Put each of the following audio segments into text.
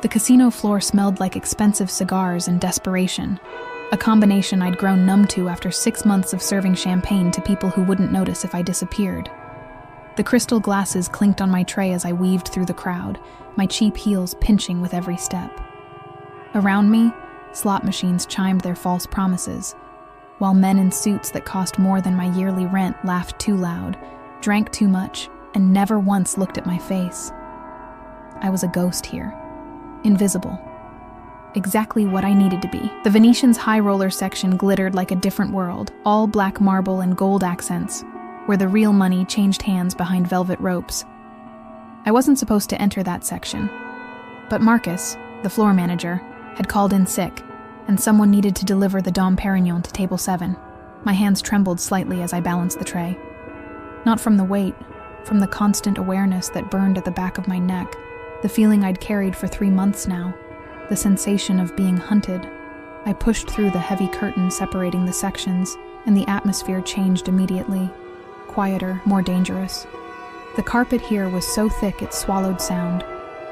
The casino floor smelled like expensive cigars and desperation, a combination I'd grown numb to after 6 months of serving champagne to people who wouldn't notice if I disappeared. The crystal glasses clinked on my tray as I weaved through the crowd, my cheap heels pinching with every step. Around me, slot machines chimed their false promises, while men in suits that cost more than my yearly rent laughed too loud, drank too much, and never once looked at my face. I was a ghost here. Invisible. Exactly what I needed to be. The Venetian's high roller section glittered like a different world, all black marble and gold accents, where the real money changed hands behind velvet ropes. I wasn't supposed to enter that section, but Marcus, the floor manager, had called in sick, and someone needed to deliver the Dom Perignon to table 7. My hands trembled slightly as I balanced the tray. Not from the weight, from the constant awareness that burned at the back of my neck, the feeling I'd carried for 3 months now, the sensation of being hunted. I pushed through the heavy curtain separating the sections, and the atmosphere changed immediately. Quieter, more dangerous. The carpet here was so thick it swallowed sound.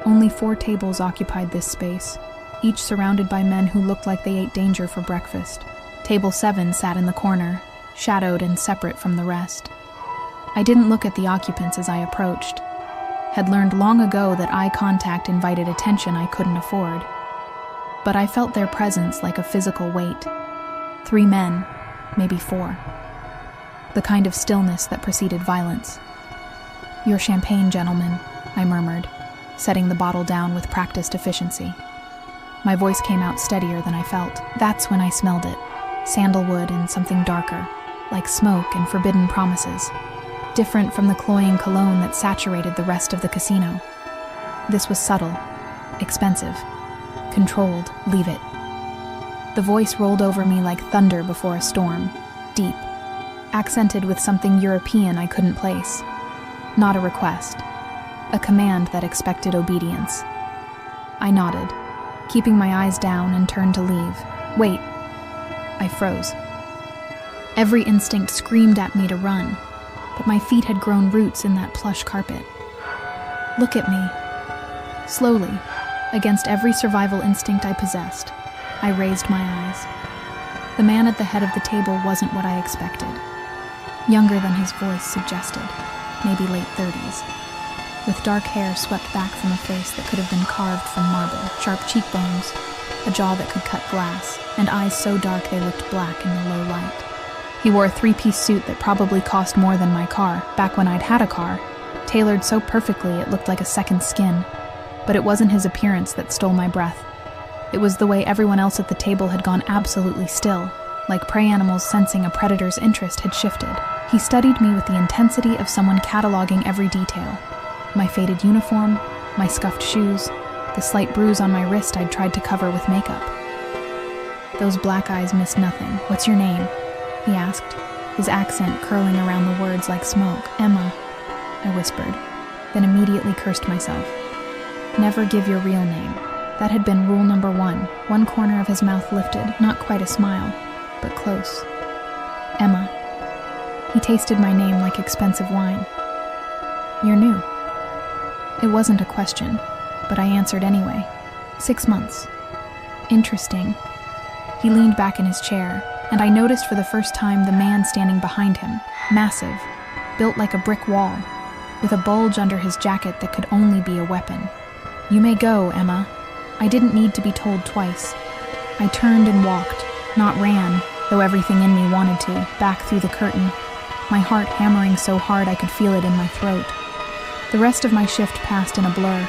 Only 4 tables occupied this space, each surrounded by men who looked like they ate danger for breakfast. Table 7 sat in the corner, shadowed and separate from the rest. I didn't look at the occupants as I approached. Had learned long ago that eye contact invited attention I couldn't afford. But I felt their presence like a physical weight. 3 men, maybe 4. The kind of stillness that preceded violence. "Your champagne, gentlemen," I murmured, setting the bottle down with practiced efficiency. My voice came out steadier than I felt. That's when I smelled it. Sandalwood and something darker, like smoke and forbidden promises. Different from the cloying cologne that saturated the rest of the casino. This was subtle, expensive, controlled. Leave it. The voice rolled over me like thunder before a storm, deep, accented with something European I couldn't place. Not a request, a command that expected obedience. I nodded, keeping my eyes down, and turned to leave. Wait. I froze. Every instinct screamed at me to run, but my feet had grown roots in that plush carpet. Look at me. Slowly, against every survival instinct I possessed, I raised my eyes. The man at the head of the table wasn't what I expected. Younger than his voice suggested, maybe late 30s, with dark hair swept back from a face that could have been carved from marble, sharp cheekbones, a jaw that could cut glass, and eyes so dark they looked black in the low light. He wore a 3-piece suit that probably cost more than my car, back when I'd had a car, tailored so perfectly it looked like a second skin. But it wasn't his appearance that stole my breath. It was the way everyone else at the table had gone absolutely still, like prey animals sensing a predator's interest had shifted. He studied me with the intensity of someone cataloging every detail. My faded uniform, my scuffed shoes, the slight bruise on my wrist I'd tried to cover with makeup. Those black eyes missed nothing. "What's your name?" he asked, his accent curling around the words like smoke. "Emma," I whispered, then immediately cursed myself. Never give your real name. That had been rule number 1. One corner of his mouth lifted, not quite a smile, but close. "Emma." He tasted my name like expensive wine. "You're new." It wasn't a question, but I answered anyway. 6 months. "Interesting." He leaned back in his chair, and I noticed for the first time the man standing behind him, massive, built like a brick wall, with a bulge under his jacket that could only be a weapon. "You may go, Emma." I didn't need to be told twice. I turned and walked, not ran, though everything in me wanted to, back through the curtain, my heart hammering so hard I could feel it in my throat. The rest of my shift passed in a blur.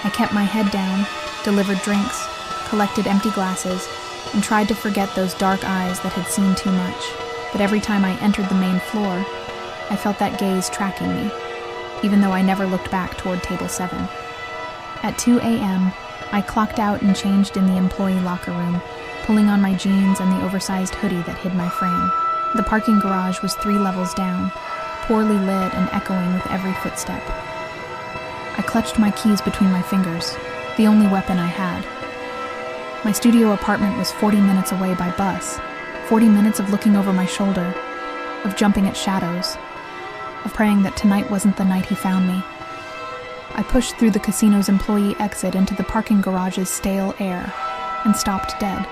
I kept my head down, delivered drinks, collected empty glasses, and tried to forget those dark eyes that had seen too much. But every time I entered the main floor, I felt that gaze tracking me, even though I never looked back toward table 7. At 2 a.m., I clocked out and changed in the employee locker room, pulling on my jeans and the oversized hoodie that hid my frame. The parking garage was 3 levels down, poorly lit and echoing with every footstep. I clutched my keys between my fingers, the only weapon I had. My studio apartment was 40 minutes away by bus, 40 minutes of looking over my shoulder, of jumping at shadows, of praying that tonight wasn't the night he found me. I pushed through the casino's employee exit into the parking garage's stale air and stopped dead.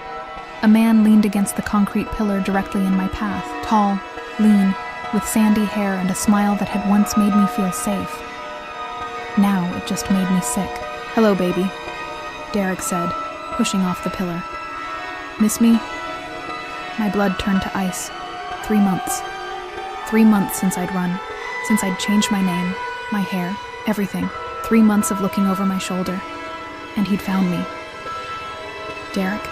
A man leaned against the concrete pillar directly in my path, tall, lean, with sandy hair and a smile that had once made me feel safe. Now it just made me sick. "Hello, baby," Derek said, pushing off the pillar. "Miss me?" My blood turned to ice. 3 months. 3 months since I'd run, since I'd changed my name, my hair, everything. 3 months of looking over my shoulder. And he'd found me. "Derek?"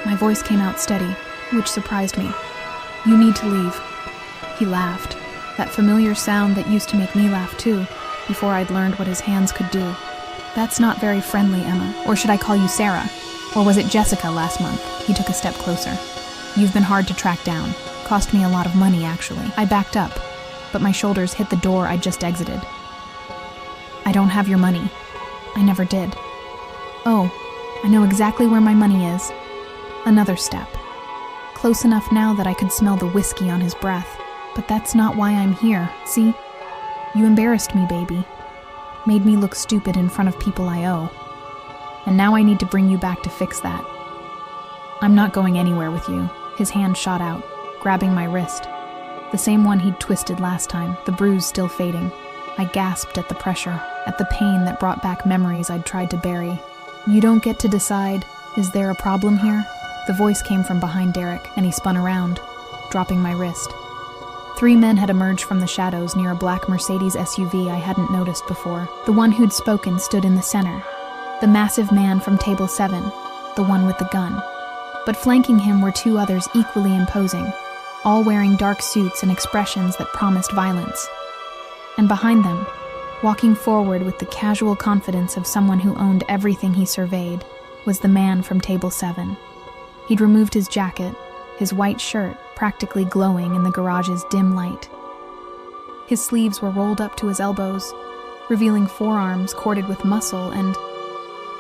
My voice came out steady, which surprised me. "You need to leave." He laughed, that familiar sound that used to make me laugh too, before I'd learned what his hands could do. "That's not very friendly, Emma. Or should I call you Sarah? Or was it Jessica last month?" He took a step closer. "You've been hard to track down. Cost me a lot of money, actually." I backed up, but my shoulders hit the door I'd just exited. "I don't have your money. I never did." "Oh, I know exactly where my money is." Another step. Close enough now that I could smell the whiskey on his breath. "But that's not why I'm here, see? You embarrassed me, baby. Made me look stupid in front of people I owe. And now I need to bring you back to fix that." "I'm not going anywhere with you." His hand shot out, grabbing my wrist. The same one he'd twisted last time, the bruise still fading. I gasped at the pressure, at the pain that brought back memories I'd tried to bury. "You don't get to decide. Is there a problem here?" The voice came from behind Derek, and he spun around, dropping my wrist. 3 men had emerged from the shadows near a black Mercedes SUV I hadn't noticed before. The one who'd spoken stood in the center, the massive man from table 7, the one with the gun. But flanking him were 2 others equally imposing, all wearing dark suits and expressions that promised violence. And behind them, walking forward with the casual confidence of someone who owned everything he surveyed, was the man from table 7. He'd removed his jacket, his white shirt practically glowing in the garage's dim light. His sleeves were rolled up to his elbows, revealing forearms corded with muscle, and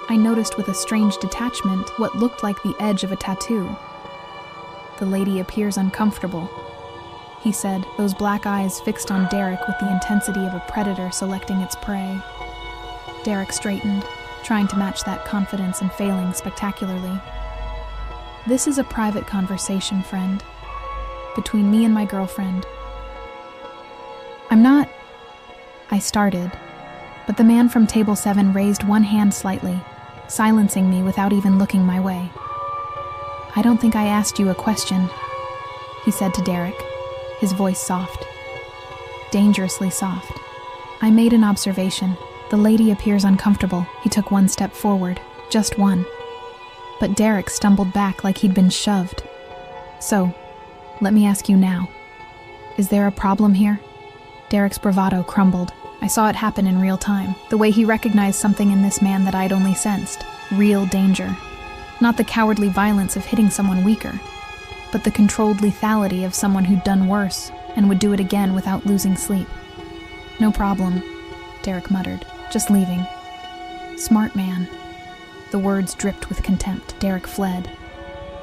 I noticed with a strange detachment what looked like the edge of a tattoo. "The lady appears uncomfortable," he said, those black eyes fixed on Derek with the intensity of a predator selecting its prey. Derek straightened, trying to match that confidence and failing spectacularly. "This is a private conversation, friend. Between me and my girlfriend." "I'm not..." I started, but the man from table 7 raised one hand slightly, silencing me without even looking my way. "I don't think I asked you a question," he said to Derek, his voice soft. Dangerously soft. "I made an observation. The lady appears uncomfortable." He took one step forward, just one. But Derek stumbled back like he'd been shoved. "So, let me ask you now. Is there a problem here?" Derek's bravado crumbled. I saw it happen in real time, the way he recognized something in this man that I'd only sensed. Real danger. Not the cowardly violence of hitting someone weaker, but the controlled lethality of someone who'd done worse and would do it again without losing sleep. "No problem," Derek muttered, "just leaving." "Smart man." The words dripped with contempt. Derek fled.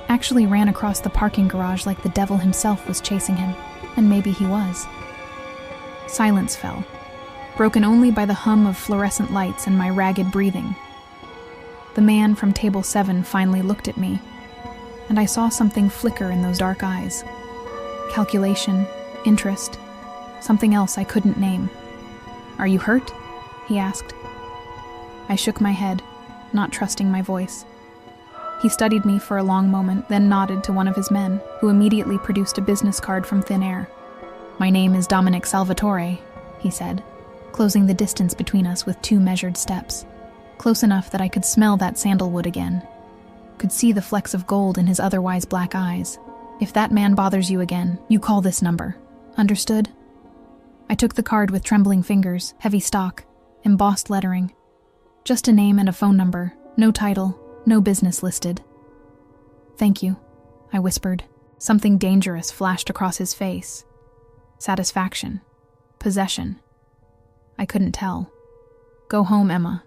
Actually ran across the parking garage like the devil himself was chasing him, and maybe he was. Silence fell, broken only by the hum of fluorescent lights and my ragged breathing. The man from table 7 finally looked at me, and I saw something flicker in those dark eyes. Calculation, interest, something else I couldn't name. "Are you hurt?" he asked. I shook my head, not trusting my voice. He studied me for a long moment, then nodded to one of his men, who immediately produced a business card from thin air. "My name is Dominic Salvatore," he said, closing the distance between us with 2 measured steps, close enough that I could smell that sandalwood again, could see the flecks of gold in his otherwise black eyes. "If that man bothers you again, you call this number. Understood?" I took the card with trembling fingers, heavy stock, embossed lettering. Just a name and a phone number, no title, no business listed. "Thank you," I whispered. Something dangerous flashed across his face. Satisfaction. Possession. I couldn't tell. "Go home, Emma.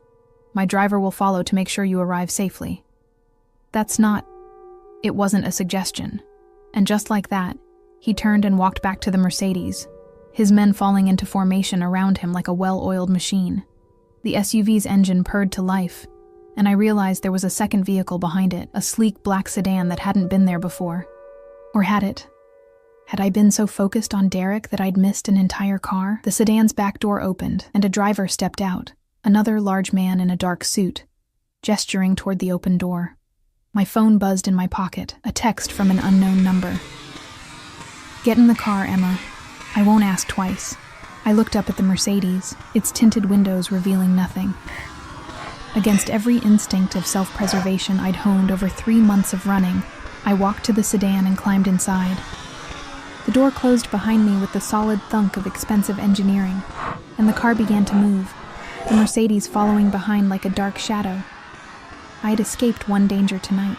My driver will follow to make sure you arrive safely." "That's not..." It wasn't a suggestion. And just like that, he turned and walked back to the Mercedes, his men falling into formation around him like a well-oiled machine. The SUV's engine purred to life, and I realized there was a second vehicle behind it, a sleek black sedan that hadn't been there before. Or had it? Had I been so focused on Derek that I'd missed an entire car? The sedan's back door opened, and a driver stepped out, another large man in a dark suit, gesturing toward the open door. My phone buzzed in my pocket, a text from an unknown number. "Get in the car, Emma. I won't ask twice." I looked up at the Mercedes, its tinted windows revealing nothing. Against every instinct of self-preservation I'd honed over 3 months of running, I walked to the sedan and climbed inside. The door closed behind me with the solid thunk of expensive engineering, and the car began to move, the Mercedes following behind like a dark shadow. I had escaped one danger tonight,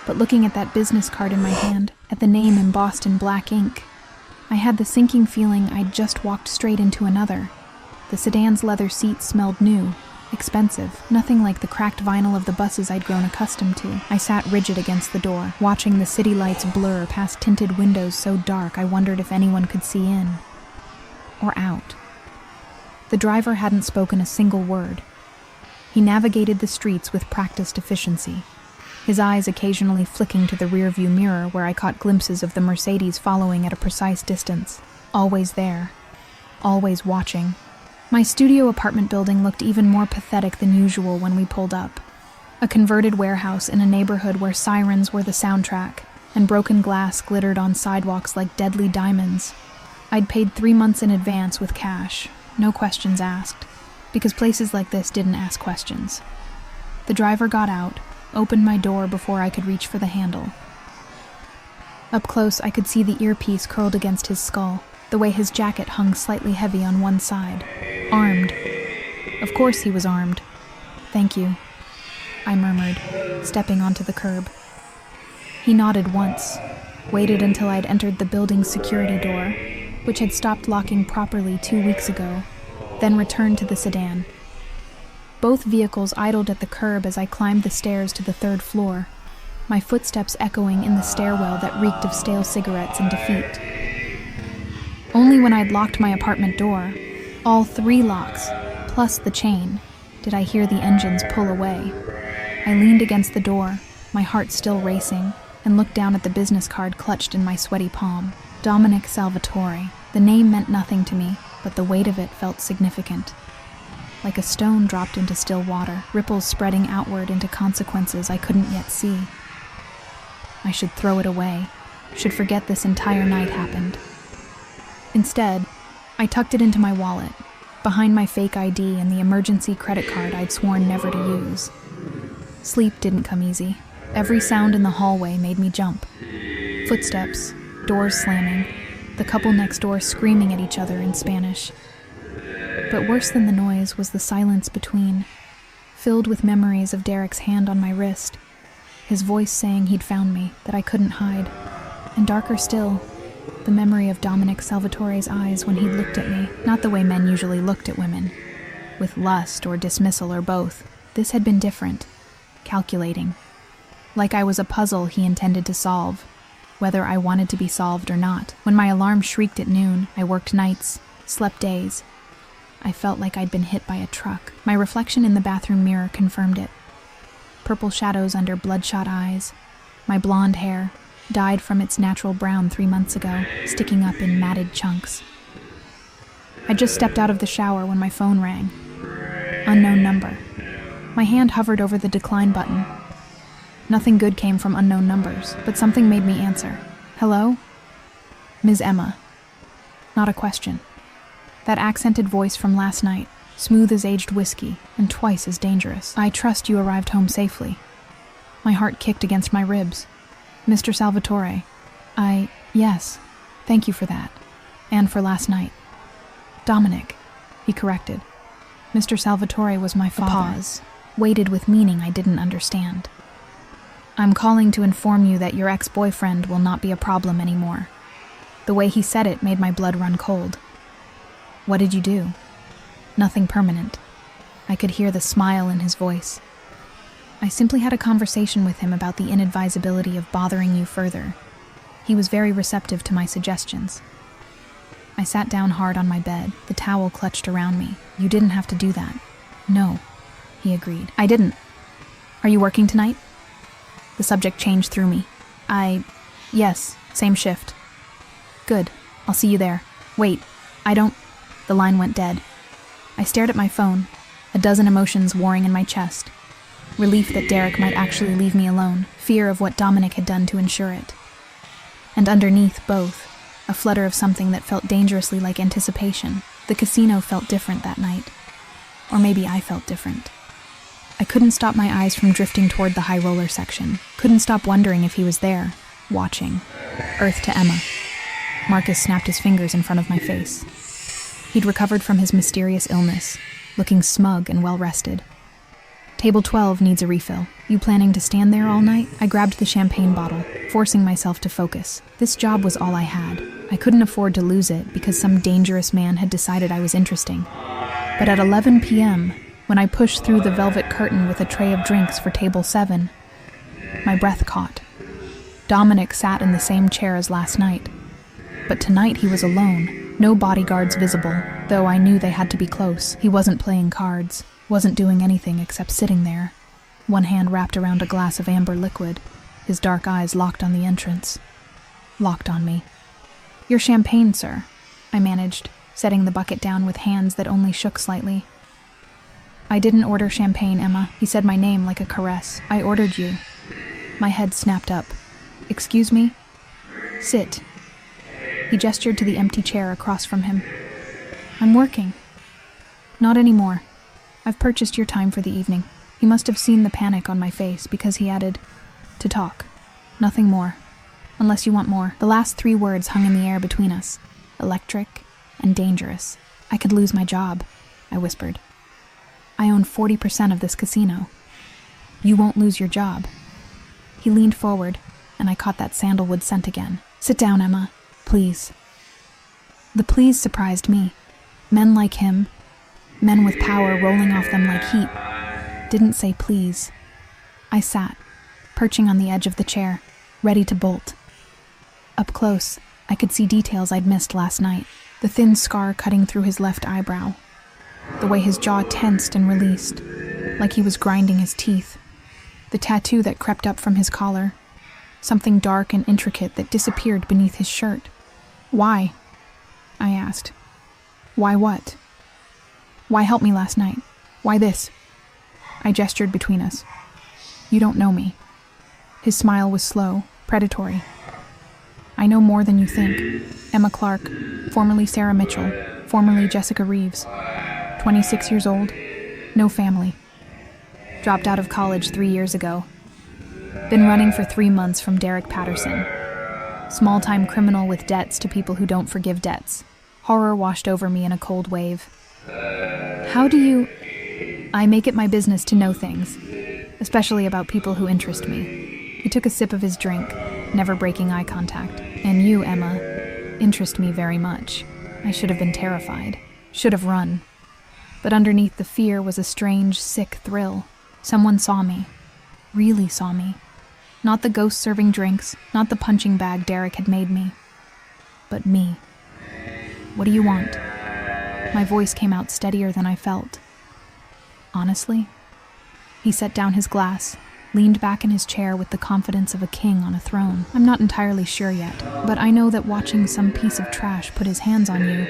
but looking at that business card in my hand, at the name embossed in black ink, I had the sinking feeling I'd just walked straight into another. The sedan's leather seats smelled new, expensive, nothing like the cracked vinyl of the buses I'd grown accustomed to. I sat rigid against the door, watching the city lights blur past tinted windows so dark I wondered if anyone could see in. Or out. The driver hadn't spoken a single word. He navigated the streets with practiced efficiency, his eyes occasionally flicking to the rearview mirror where I caught glimpses of the Mercedes following at a precise distance. Always there. Always watching. My studio apartment building looked even more pathetic than usual when we pulled up. A converted warehouse in a neighborhood where sirens were the soundtrack, and broken glass glittered on sidewalks like deadly diamonds. I'd paid 3 months in advance with cash, no questions asked, because places like this didn't ask questions. The driver got out, opened my door before I could reach for the handle. Up close, I could see the earpiece curled against his skull, the way his jacket hung slightly heavy on one side. Armed. Of course he was armed. "Thank you," I murmured, stepping onto the curb. He nodded once, waited until I'd entered the building's security door, which had stopped locking properly 2 weeks ago, then returned to the sedan. Both vehicles idled at the curb as I climbed the stairs to the 3rd floor, my footsteps echoing in the stairwell that reeked of stale cigarettes and defeat. Only when I'd locked my apartment door, all 3 locks, plus the chain, did I hear the engines pull away. I leaned against the door, my heart still racing, and looked down at the business card clutched in my sweaty palm. Dominic Salvatore. The name meant nothing to me, but the weight of it felt significant. Like a stone dropped into still water, ripples spreading outward into consequences I couldn't yet see. I should throw it away, should forget this entire night happened. Instead, I tucked it into my wallet, behind my fake ID and the emergency credit card I'd sworn never to use. Sleep didn't come easy. Every sound in the hallway made me jump. Footsteps, doors slamming, the couple next door screaming at each other in Spanish. But worse than the noise was the silence between, filled with memories of Derek's hand on my wrist, his voice saying he'd found me, that I couldn't hide, and darker still, the memory of Dominic Salvatore's eyes when he'd looked at me, not the way men usually looked at women, with lust or dismissal or both. This had been different, calculating, like I was a puzzle he intended to solve, whether I wanted to be solved or not. When my alarm shrieked at noon, I worked nights, slept days. I felt like I'd been hit by a truck. My reflection in the bathroom mirror confirmed it. Purple shadows under bloodshot eyes, my blonde hair, dyed from its natural brown 3 months ago, sticking up in matted chunks. I just stepped out of the shower when my phone rang. Unknown number. My hand hovered over the decline button. Nothing good came from unknown numbers, but something made me answer. "Hello? Ms. Emma." Not a question. That accented voice from last night, smooth as aged whiskey, and twice as dangerous. "I trust you arrived home safely." My heart kicked against my ribs. "Mr. Salvatore, yes, thank you for that, and for last night." "Dominic," he corrected. Mr. Salvatore was my father. A pause, weighted with meaning I didn't understand. "I'm calling to inform you that your ex-boyfriend will not be a problem anymore." The way he said it made my blood run cold. "What did you do?" "Nothing permanent." I could hear the smile in his voice. "I simply had a conversation with him about the inadvisability of bothering you further. He was very receptive to my suggestions." I sat down hard on my bed, the towel clutched around me. "You didn't have to do that." No, he agreed. I didn't. Are you working tonight? The subject changed through me. Yes, same shift. Good, I'll see you there. Wait, I don't... The line went dead. I stared at my phone, a dozen emotions warring in my chest. Relief that Derek might actually leave me alone, fear of what Dominic had done to ensure it. And underneath both, a flutter of something that felt dangerously like anticipation. The casino felt different that night. Or maybe I felt different. I couldn't stop my eyes from drifting toward the high roller section. Couldn't stop wondering if he was there, watching. Earth to Emma. Marcus snapped his fingers in front of my face. He'd recovered from his mysterious illness, looking smug and well-rested. Table 12 needs a refill. You planning to stand there all night? I grabbed the champagne bottle, forcing myself to focus. This job was all I had. I couldn't afford to lose it because some dangerous man had decided I was interesting. But at 11 p.m., when I pushed through the velvet curtain with a tray of drinks for table 7, my breath caught. Dominic sat in the same chair as last night. But tonight he was alone, no bodyguards visible, though I knew they had to be close. He wasn't playing cards, wasn't doing anything except sitting there, one hand wrapped around a glass of amber liquid, his dark eyes locked on the entrance. Locked on me. Your champagne, sir, I managed, setting the bucket down with hands that only shook slightly. I didn't order champagne, Emma. He said my name like a caress. I ordered you. My head snapped up. Excuse me? Sit. He gestured to the empty chair across from him. I'm working. Not anymore. I've purchased your time for the evening. He must have seen the panic on my face because he added, to talk. Nothing more. Unless you want more. The last 3 words hung in the air between us. Electric and dangerous. I could lose my job, I whispered. I own 40% of this casino. You won't lose your job. He leaned forward, and I caught that sandalwood scent again. Sit down, Emma, please. The please surprised me. Men like him, men with power rolling off them like heat, didn't say please. I sat, perching on the edge of the chair, ready to bolt. Up close, I could see details I'd missed last night. The thin scar cutting through his left eyebrow. The way his jaw tensed and released, like he was grinding his teeth. The tattoo that crept up from his collar. Something dark and intricate that disappeared beneath his shirt. Why? I asked. Why what? Why help me last night? Why this? I gestured between us. You don't know me. His smile was slow, predatory. I know more than you think. Emma Clark, formerly Sarah Mitchell, formerly Jessica Reeves. 26 years old, no family. Dropped out of college 3 years ago. Been running for 3 months from Derek Patterson. Small-time criminal with debts to people who don't forgive debts. Horror washed over me in a cold wave. How do you... I make it my business to know things, especially about people who interest me. He took a sip of his drink, never breaking eye contact. And you, Emma, interest me very much. I should have been terrified. Should have run. But underneath the fear was a strange, sick thrill. Someone saw me. Really saw me. Not the ghost serving drinks, not the punching bag Derek had made me. But me. What do you want? My voice came out steadier than I felt. Honestly? He set down his glass, leaned back in his chair with the confidence of a king on a throne. I'm not entirely sure yet, but I know that watching some piece of trash put his hands on you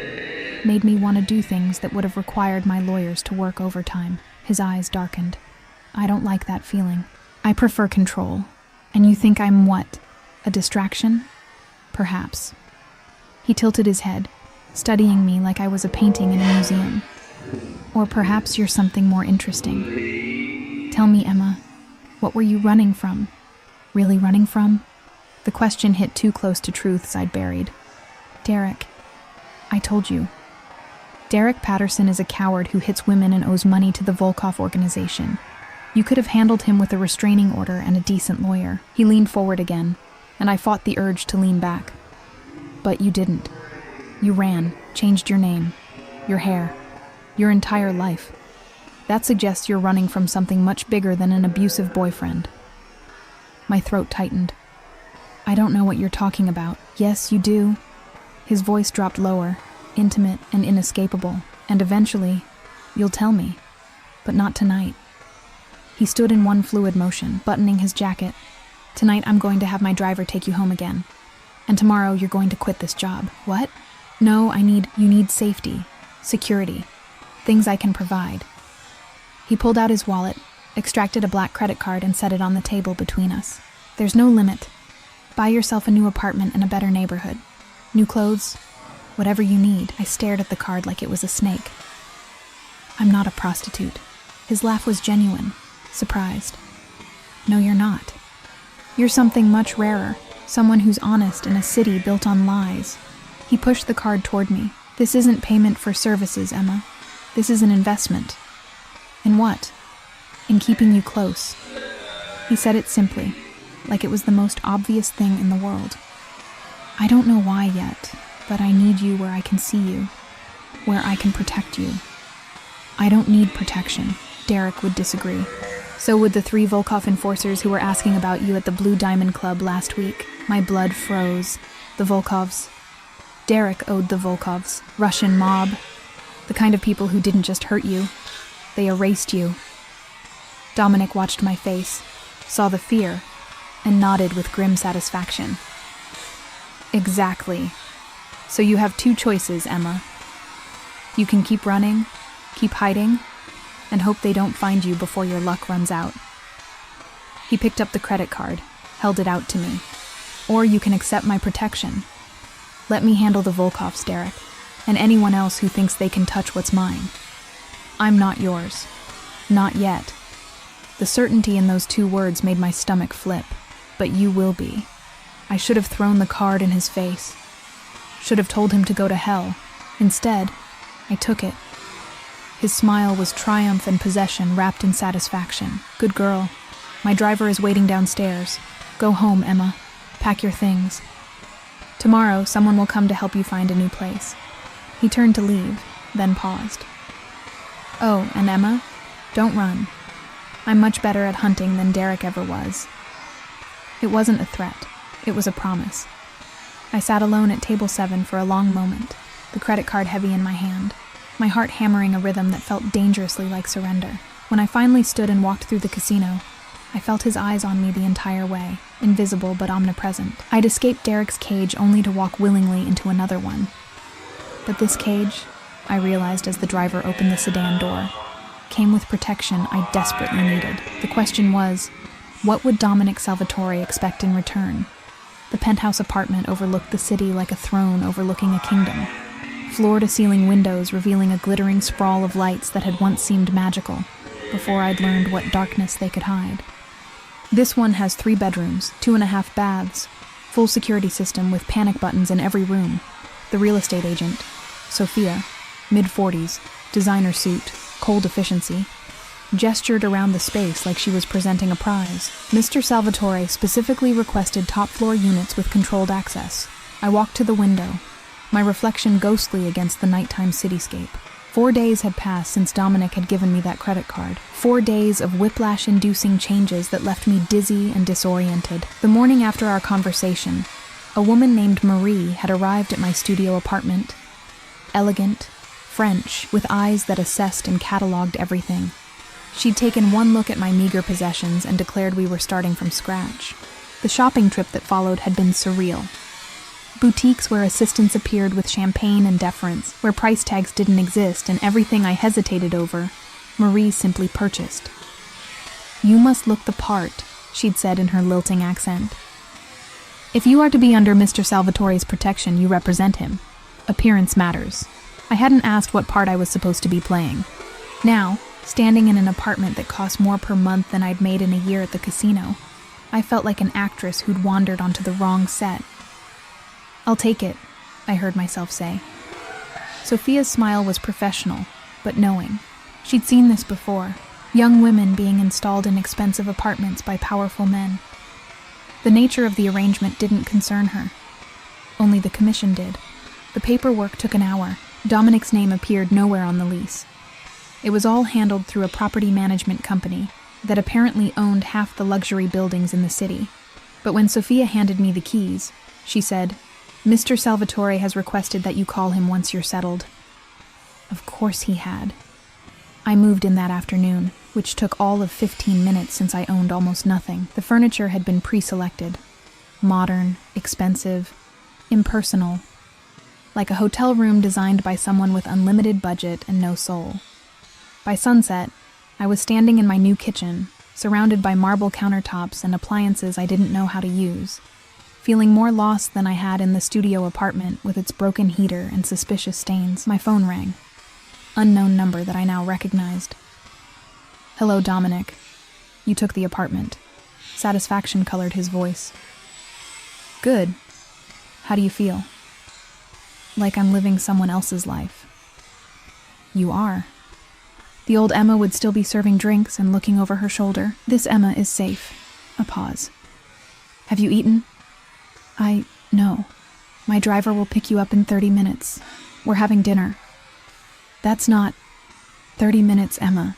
made me want to do things that would have required my lawyers to work overtime. His eyes darkened. I don't like that feeling. I prefer control. And you think I'm what? A distraction? Perhaps. He tilted his head, studying me like I was a painting in a museum. Or perhaps you're something more interesting. Tell me, Emma, what were you running from? Really running from? The question hit too close to truths I'd buried. Derek. I told you. Derek Patterson is a coward who hits women and owes money to the Volkov organization. You could have handled him with a restraining order and a decent lawyer. He leaned forward again, and I fought the urge to lean back. But you didn't. You ran, changed your name, your hair, your entire life. That suggests you're running from something much bigger than an abusive boyfriend. My throat tightened. I don't know what you're talking about. Yes, you do. His voice dropped lower, intimate and inescapable, and eventually, you'll tell me. But not tonight. He stood in one fluid motion, buttoning his jacket. Tonight I'm going to have my driver take you home again. And tomorrow you're going to quit this job. What? No, you need safety, security, things I can provide. He pulled out his wallet, extracted a black credit card, and set it on the table between us. There's no limit. Buy yourself a new apartment in a better neighborhood. New clothes, whatever you need. I stared at the card like it was a snake. I'm not a prostitute. His laugh was genuine, surprised. No, you're not. You're something much rarer, someone who's honest in a city built on lies. He pushed the card toward me. This isn't payment for services, Emma. This is an investment. In what? In keeping you close. He said it simply, like it was the most obvious thing in the world. I don't know why yet, but I need you where I can see you, where I can protect you. I don't need protection. Derek would disagree. So would the 3 Volkov enforcers who were asking about you at the Blue Diamond Club last week. My blood froze. The Volkovs. Derek owed the Volkovs. Russian mob. The kind of people who didn't just hurt you. They erased you. Dominic watched my face, saw the fear, and nodded with grim satisfaction. Exactly. So you have 2 choices, Emma. You can keep running, keep hiding, and hope they don't find you before your luck runs out. He picked up the credit card, held it out to me. Or you can accept my protection. Let me handle the Volkovs, Derek, and anyone else who thinks they can touch what's mine. I'm not yours. Not yet. The certainty in those 2 words made my stomach flip. But you will be. I should have thrown the card in his face. Should have told him to go to hell. Instead, I took it. His smile was triumph and possession wrapped in satisfaction. Good girl. My driver is waiting downstairs. Go home, Emma. Pack your things. Tomorrow, someone will come to help you find a new place. He turned to leave, then paused. Oh, and Emma, don't run. I'm much better at hunting than Derek ever was. It wasn't a threat. It was a promise. I sat alone at table 7 for a long moment, the credit card heavy in my hand, my heart hammering a rhythm that felt dangerously like surrender. When I finally stood and walked through the casino, I felt his eyes on me the entire way, invisible but omnipresent. I'd escaped Derek's cage only to walk willingly into another one. But this cage, I realized as the driver opened the sedan door, came with protection I desperately needed. The question was, what would Dominic Salvatore expect in return? The penthouse apartment overlooked the city like a throne overlooking a kingdom. Floor-to-ceiling windows revealing a glittering sprawl of lights that had once seemed magical, before I'd learned what darkness they could hide. This one has 3 bedrooms, 2.5 baths, full security system with panic buttons in every room. The real estate agent, Sophia, mid-40s, designer suit, cold efficiency, gestured around the space like she was presenting a prize. Mr. Salvatore specifically requested top-floor units with controlled access. I walked to the window, my reflection ghostly against the nighttime cityscape. 4 days had passed since Dominic had given me that credit card. 4 days of whiplash-inducing changes that left me dizzy and disoriented. The morning after our conversation, a woman named Marie had arrived at my studio apartment. Elegant, French, with eyes that assessed and cataloged everything. She'd taken one look at my meager possessions and declared we were starting from scratch. The shopping trip that followed had been surreal. Boutiques where assistants appeared with champagne and deference, where price tags didn't exist, and everything I hesitated over, Marie simply purchased. You must look the part, she'd said in her lilting accent. If you are to be under Mr. Salvatore's protection, you represent him. Appearance matters. I hadn't asked what part I was supposed to be playing. Now, standing in an apartment that cost more per month than I'd made in a year at the casino, I felt like an actress who'd wandered onto the wrong set. I'll take it, I heard myself say. Sophia's smile was professional, but knowing. She'd seen this before, young women being installed in expensive apartments by powerful men. The nature of the arrangement didn't concern her. Only the commission did. The paperwork took an hour. Dominic's name appeared nowhere on the lease. It was all handled through a property management company that apparently owned half the luxury buildings in the city. But when Sophia handed me the keys, she said, Mr. Salvatore has requested that you call him once you're settled. Of course he had. I moved in that afternoon, which took all of 15 minutes since I owned almost nothing. The furniture had been pre-selected. Modern, expensive, impersonal. Like a hotel room designed by someone with unlimited budget and no soul. By sunset, I was standing in my new kitchen, surrounded by marble countertops and appliances I didn't know how to use, feeling more lost than I had in the studio apartment with its broken heater and suspicious stains. My phone rang. Unknown number that I now recognized. "Hello, Dominic. You took the apartment." Satisfaction colored his voice. "Good. How do you feel?" "Like I'm living someone else's life." "You are." The old Emma would still be serving drinks and looking over her shoulder. "This Emma is safe." A pause. "Have you eaten?" No. My driver will pick you up in 30 minutes. We're having dinner." "That's not 30 minutes, Emma.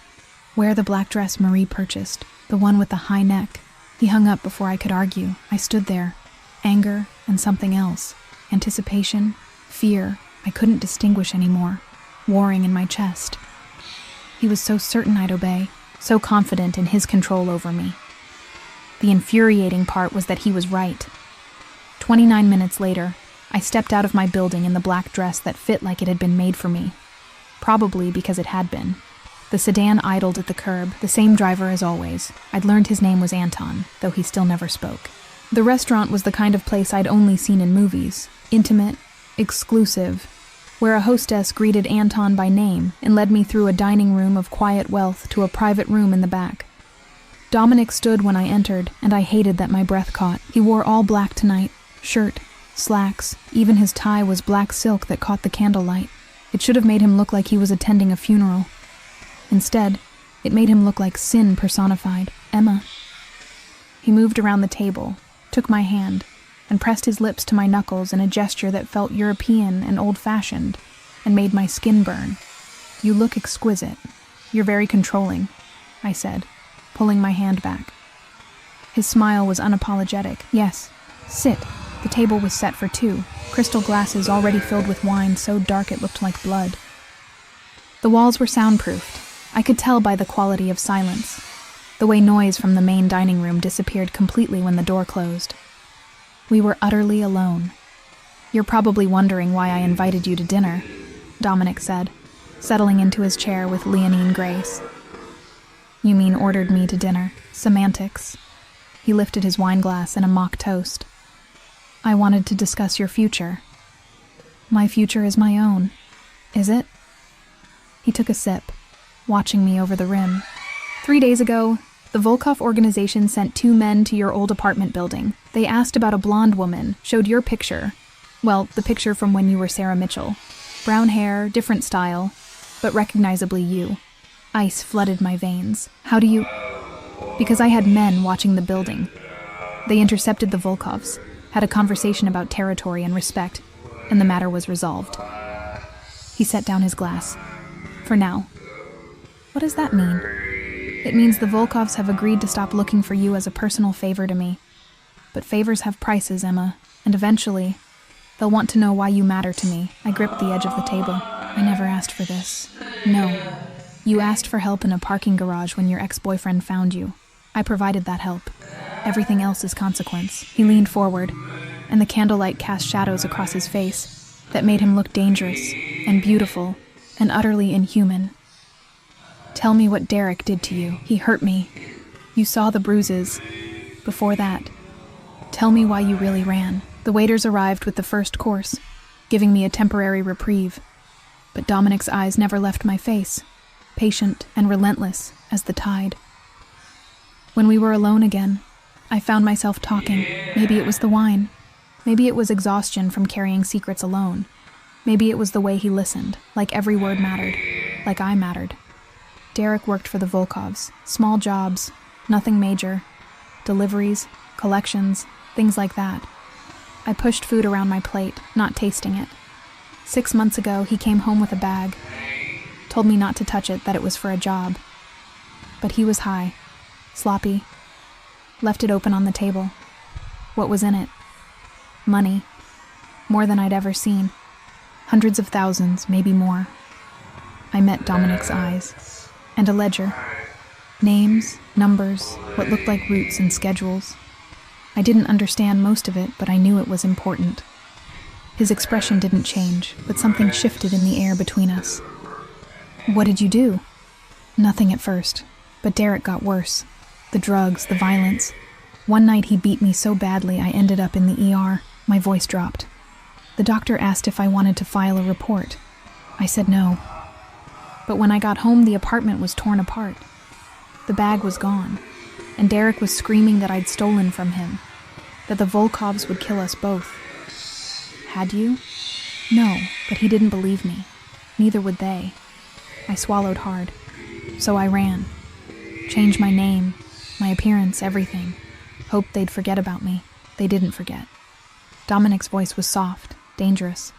Wear the black dress Marie purchased, the one with the high neck." He hung up before I could argue. I stood there. Anger and something else. Anticipation, fear, I couldn't distinguish anymore, warring in my chest. He was so certain I'd obey, so confident in his control over me. The infuriating part was that he was right. 29 minutes later, I stepped out of my building in the black dress that fit like it had been made for me. Probably because it had been. The sedan idled at the curb, the same driver as always. I'd learned his name was Anton, though he still never spoke. The restaurant was the kind of place I'd only seen in movies. Intimate, exclusive, where a hostess greeted Anton by name and led me through a dining room of quiet wealth to a private room in the back. Dominic stood when I entered, and I hated that my breath caught. He wore all black tonight. Shirt, slacks, even his tie was black silk that caught the candlelight. It should have made him look like he was attending a funeral. Instead, it made him look like sin personified. Emma. He moved around the table, took my hand, and pressed his lips to my knuckles in a gesture that felt European and old-fashioned, and made my skin burn. "You look exquisite. You're very controlling," I said, pulling my hand back. His smile was unapologetic. "Yes, sit." The table was set for two, crystal glasses already filled with wine so dark it looked like blood. The walls were soundproofed. I could tell by the quality of silence, the way noise from the main dining room disappeared completely when the door closed. We were utterly alone. "You're probably wondering why I invited you to dinner," Dominic said, settling into his chair with leonine grace. "You mean ordered me to dinner. Semantics." He lifted his wine glass in a mock toast. "I wanted to discuss your future." "My future is my own. Is it?" He took a sip, watching me over the rim. 3 days ago, the Volkov organization sent 2 men to your old apartment building. They asked about a blonde woman, showed your picture. Well, the picture from when you were Sarah Mitchell. Brown hair, different style, but recognizably you. Ice flooded my veins. "How do you—" "Because I had men watching the building. They intercepted the Volkovs, had a conversation about territory and respect, and the matter was resolved." He set down his glass. "For now." "What does that mean?" "It means the Volkovs have agreed to stop looking for you as a personal favor to me. But favors have prices, Emma, and eventually, they'll want to know why you matter to me." I gripped the edge of the table. "I never asked for this." "No. You asked for help in a parking garage when your ex-boyfriend found you. I provided that help. Everything else is consequence." He leaned forward, and the candlelight cast shadows across his face that made him look dangerous and beautiful and utterly inhuman. "Tell me what Derek did to you. He hurt me. You saw the bruises. Before that, tell me why you really ran." The waiters arrived with the first course, giving me a temporary reprieve. But Dominic's eyes never left my face, patient and relentless as the tide. When we were alone again, I found myself talking. Maybe it was the wine. Maybe it was exhaustion from carrying secrets alone. Maybe it was the way he listened, like every word mattered, like I mattered. Derek worked for the Volkovs. Small jobs, nothing major. Deliveries, collections, things like that. I pushed food around my plate, not tasting it. 6 months ago, he came home with a bag. Told me not to touch it, that it was for a job. But he was high, sloppy. Left it open on the table. What was in it? Money. More than I'd ever seen. Hundreds of thousands, maybe more. I met Dominic's eyes. and a ledger. Names, numbers, what looked like routes and schedules. I didn't understand most of it, but I knew it was important. His expression didn't change, but something shifted in the air between us. What did you do? Nothing at first, but Derek got worse. The drugs, the violence. One night he beat me so badly I ended up in the ER. My voice dropped. The doctor asked if I wanted to file a report. I said no. But when I got home, the apartment was torn apart. The bag was gone, and Derek was screaming that I'd stolen from him, that the Volkovs would kill us both. Had you? No, but he didn't believe me. Neither would they. I swallowed hard. So I ran. Changed my name, my appearance, everything. Hoped they'd forget about me. They didn't forget. Dominic's voice was soft, dangerous.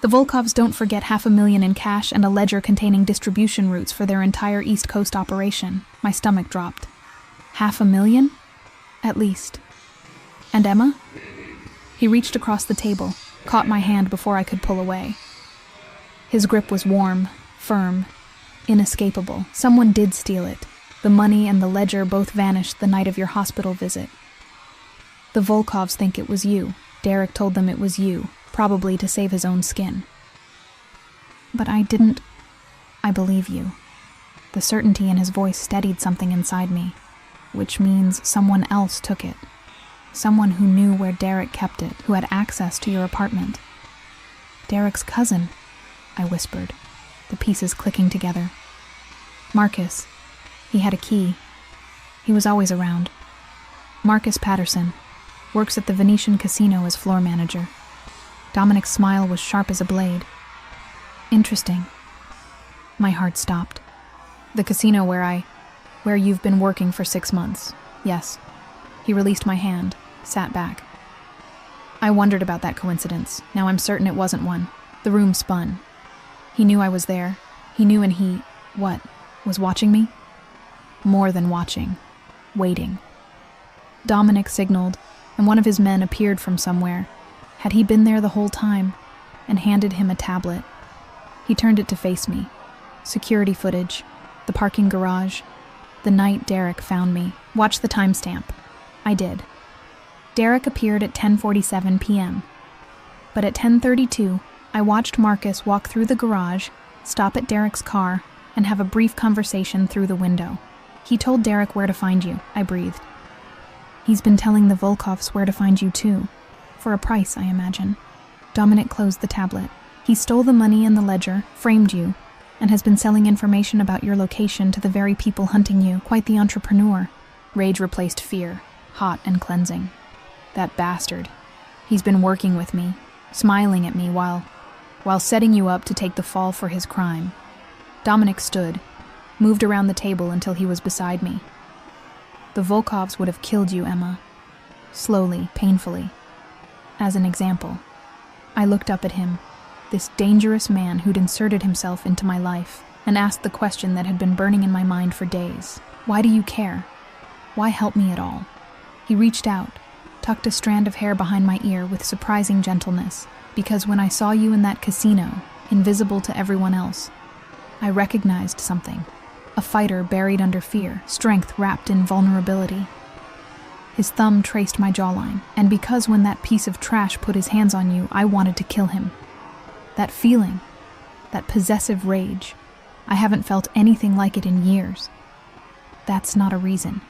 The Volkovs don't forget $500,000 in cash and a ledger containing distribution routes for their entire East Coast operation. My stomach dropped. $500,000? At least. And Emma? He reached across the table, caught my hand before I could pull away. His grip was warm, firm, inescapable. Someone did steal it. The money and the ledger both vanished the night of your hospital visit. The Volkovs think it was you. Derek told them it was you, probably to save his own skin. But I didn't. I believe you. The certainty in his voice steadied something inside me, which means someone else took it. Someone who knew where Derek kept it, who had access to your apartment. Derek's cousin, I whispered, the pieces clicking together. Marcus. He had a key. He was always around. Marcus Patterson. Works at the Venetian Casino as floor manager. Dominic's smile was sharp as a blade. Interesting. My heart stopped. The casino where you've been working for 6 months. Yes. He released my hand, sat back. I wondered about that coincidence. Now I'm certain it wasn't one. The room spun. He knew I was there. He knew, and he, was watching me? More than watching. Waiting. Dominic signaled, and one of his men appeared from somewhere. Had he been there the whole time? And handed him a tablet. He turned it to face me. Security footage. The parking garage. The night Derek found me. Watch the timestamp. I did. Derek appeared at 10:47 p.m. But at 10:32, I watched Marcus walk through the garage, stop at Derek's car, and have a brief conversation through the window. He told Derek where to find you, I breathed. He's been telling the Volkovs where to find you too. For a price, I imagine. Dominic closed the tablet. He stole the money and the ledger, framed you, and has been selling information about your location to the very people hunting you. Quite the entrepreneur. Rage replaced fear, hot and cleansing. That bastard. He's been working with me, smiling at me while setting you up to take the fall for his crime. Dominic stood, moved around the table until he was beside me. The Volkovs would have killed you, Emma. Slowly, painfully. As an example. I looked up at him, this dangerous man who'd inserted himself into my life, and asked the question that had been burning in my mind for days. Why do you care? Why help me at all? He reached out, tucked a strand of hair behind my ear with surprising gentleness, because when I saw you in that casino, invisible to everyone else, I recognized something. A fighter buried under fear, strength wrapped in vulnerability. His thumb traced my jawline, and because when that piece of trash put his hands on you, I wanted to kill him. That feeling, that possessive rage, I haven't felt anything like it in years. That's not a reason.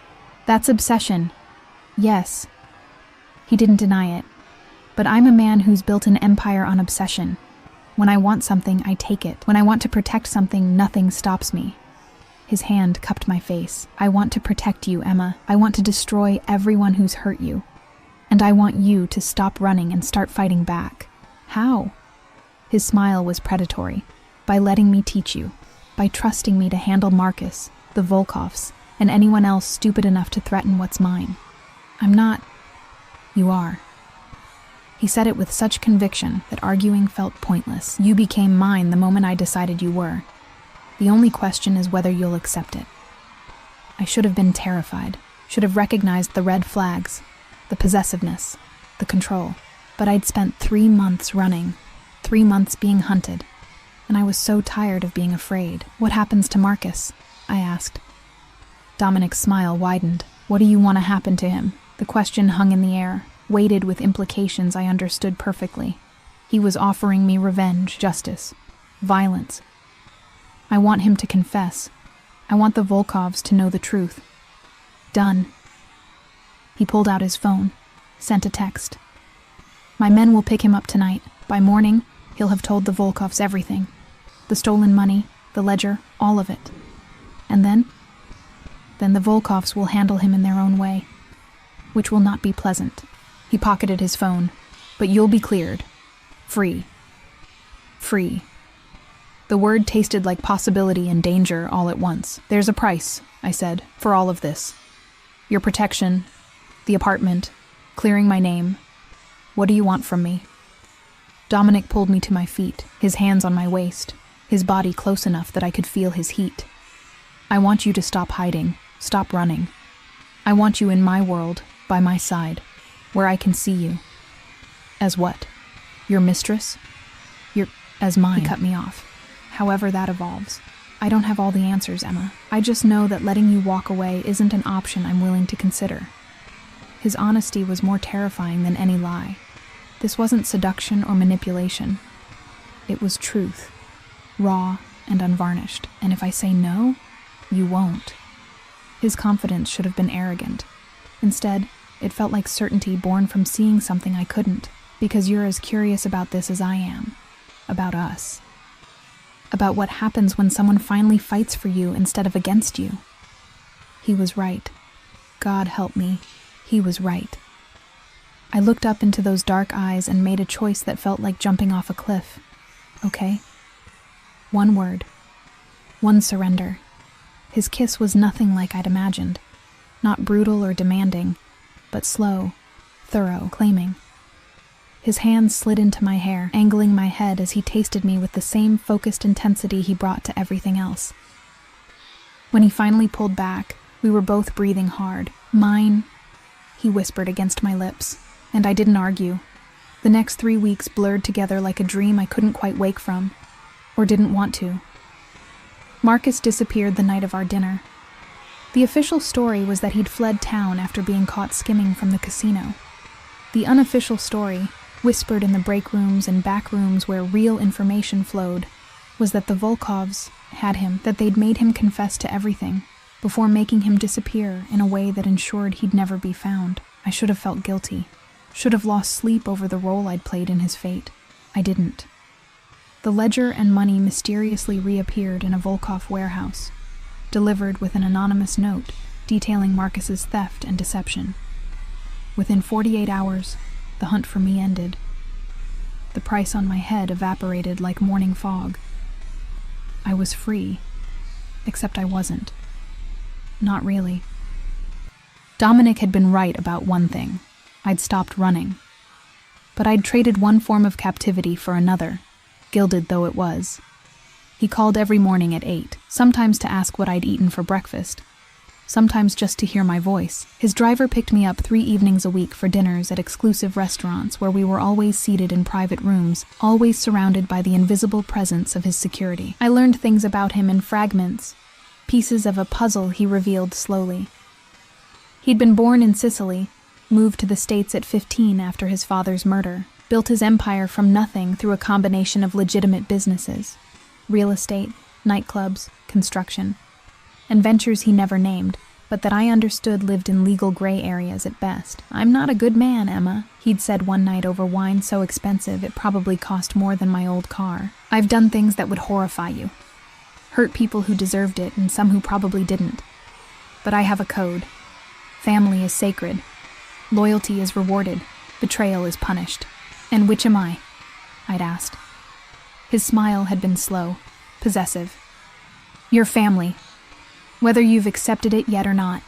That's obsession. Yes. He didn't deny it. But I'm a man who's built an empire on obsession. When I want something, I take it. When I want to protect something, nothing stops me. His hand cupped my face. I want to protect you, Emma. I want to destroy everyone who's hurt you. And I want you to stop running and start fighting back. How? His smile was predatory. By letting me teach you. By trusting me to handle Marcus, the Volkovs, and anyone else stupid enough to threaten what's mine. I'm not. You are. He said it with such conviction that arguing felt pointless. You became mine the moment I decided you were. The only question is whether you'll accept it. I should have been terrified, should have recognized the red flags, the possessiveness, the control. But I'd spent 3 months running, 3 months being hunted, and I was so tired of being afraid. What happens to Marcus? I asked. Dominic's smile widened. What do you want to happen to him? The question hung in the air, weighted with implications I understood perfectly. He was offering me revenge, justice, violence. I want him to confess. I want the Volkovs to know the truth. Done. He pulled out his phone, sent a text. My men will pick him up tonight. By morning, he'll have told the Volkovs everything. The stolen money, the ledger, all of it. And then the Volkovs will handle him in their own way, which will not be pleasant. He pocketed his phone. But you'll be cleared. Free. Free. The word tasted like possibility and danger all at once. There's a price, I said, for all of this. Your protection, the apartment, clearing my name. What do you want from me? Dominic pulled me to my feet, his hands on my waist, his body close enough that I could feel his heat. I want you to stop hiding, stop running. I want you in my world, by my side, where I can see you. As what? Your mistress? As mine. He cut me off. However that evolves. I don't have all the answers, Emma. I just know that letting you walk away isn't an option I'm willing to consider. His honesty was more terrifying than any lie. This wasn't seduction or manipulation. It was truth, raw and unvarnished. And if I say no, you won't. His confidence should have been arrogant. Instead, it felt like certainty born from seeing something I couldn't, because you're as curious about this as I am. About us. About what happens when someone finally fights for you instead of against you. He was right. God help me. He was right. I looked up into those dark eyes and made a choice that felt like jumping off a cliff. Okay? One word. One surrender. His kiss was nothing like I'd imagined. Not brutal or demanding, but slow, thorough, claiming. His hands slid into my hair, angling my head as he tasted me with the same focused intensity he brought to everything else. When he finally pulled back, we were both breathing hard. Mine, he whispered against my lips, and I didn't argue. The next 3 weeks blurred together like a dream I couldn't quite wake from, or didn't want to. Marcus disappeared the night of our dinner. The official story was that he'd fled town after being caught skimming from the casino. The unofficial story, whispered in the break rooms and back rooms where real information flowed, was that the Volkovs had him, that they'd made him confess to everything, before making him disappear in a way that ensured he'd never be found. I should have felt guilty, should have lost sleep over the role I'd played in his fate. I didn't. The ledger and money mysteriously reappeared in a Volkov warehouse, delivered with an anonymous note detailing Marcus's theft and deception. Within 48 hours, the hunt for me ended. The price on my head evaporated like morning fog. I was free, except I wasn't. Not really. Dominic had been right about one thing. I'd stopped running. But I'd traded one form of captivity for another, gilded though it was. He called every morning at 8, sometimes to ask what I'd eaten for breakfast, sometimes just to hear my voice. His driver picked me up 3 evenings a week for dinners at exclusive restaurants where we were always seated in private rooms, always surrounded by the invisible presence of his security. I learned things about him in fragments, pieces of a puzzle he revealed slowly. He'd been born in Sicily, moved to the States at 15 after his father's murder, built his empire from nothing through a combination of legitimate businesses, real estate, nightclubs, construction, and ventures he never named, but that I understood lived in legal gray areas at best. "I'm not a good man, Emma," he'd said one night over wine so expensive it probably cost more than my old car. "I've done things that would horrify you. Hurt people who deserved it and some who probably didn't. But I have a code. Family is sacred. Loyalty is rewarded. Betrayal is punished. And which am I?" I'd asked. His smile had been slow, possessive. "Your family. Whether you've accepted it yet or not."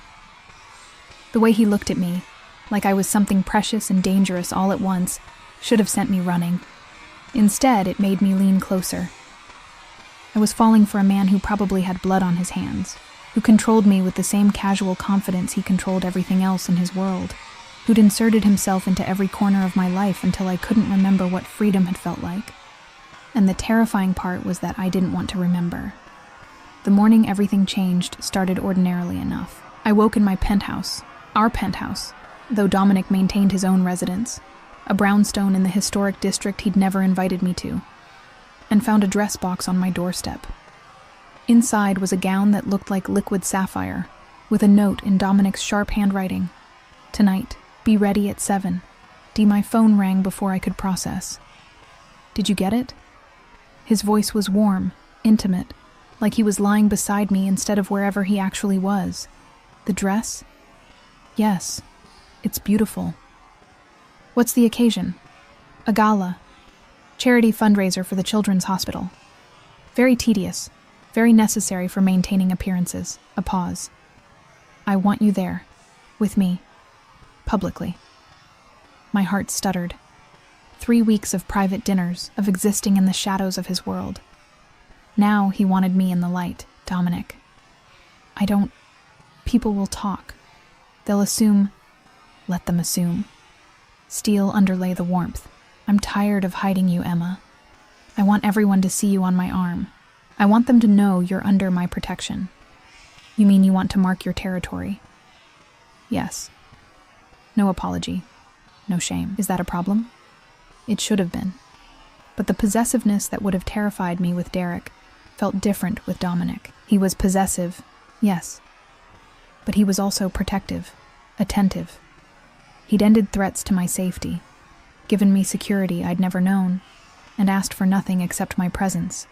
The way he looked at me, like I was something precious and dangerous all at once, should have sent me running. Instead, it made me lean closer. I was falling for a man who probably had blood on his hands, who controlled me with the same casual confidence he controlled everything else in his world, who'd inserted himself into every corner of my life until I couldn't remember what freedom had felt like. And the terrifying part was that I didn't want to remember. The morning everything changed started ordinarily enough. I woke in my penthouse, our penthouse, though Dominic maintained his own residence, a brownstone in the historic district he'd never invited me to, and found a dress box on my doorstep. Inside was a gown that looked like liquid sapphire, with a note in Dominic's sharp handwriting. "Tonight, be ready at 7. My phone rang before I could process. "Did you get it?" His voice was warm, intimate, like he was lying beside me instead of wherever he actually was. "The dress?" "Yes, it's beautiful." "What's the occasion?" "A gala. Charity fundraiser for the Children's Hospital. Very tedious, very necessary for maintaining appearances." A pause. "I want you there, with me, publicly." My heart stuttered. 3 weeks of private dinners, of existing in the shadows of his world. Now he wanted me in the light, Dominic. People will talk. They'll assume. Let them assume. Steel underlay the warmth. "I'm tired of hiding you, Emma. I want everyone to see you on my arm. I want them to know you're under my protection." "You mean you want to mark your territory?" "Yes." No apology. No shame. Is that a problem? It should have been. But the possessiveness that would have terrified me with Derek felt different with Dominic. He was possessive, yes. But he was also protective, attentive. He'd ended threats to my safety, given me security I'd never known, and asked for nothing except my presence.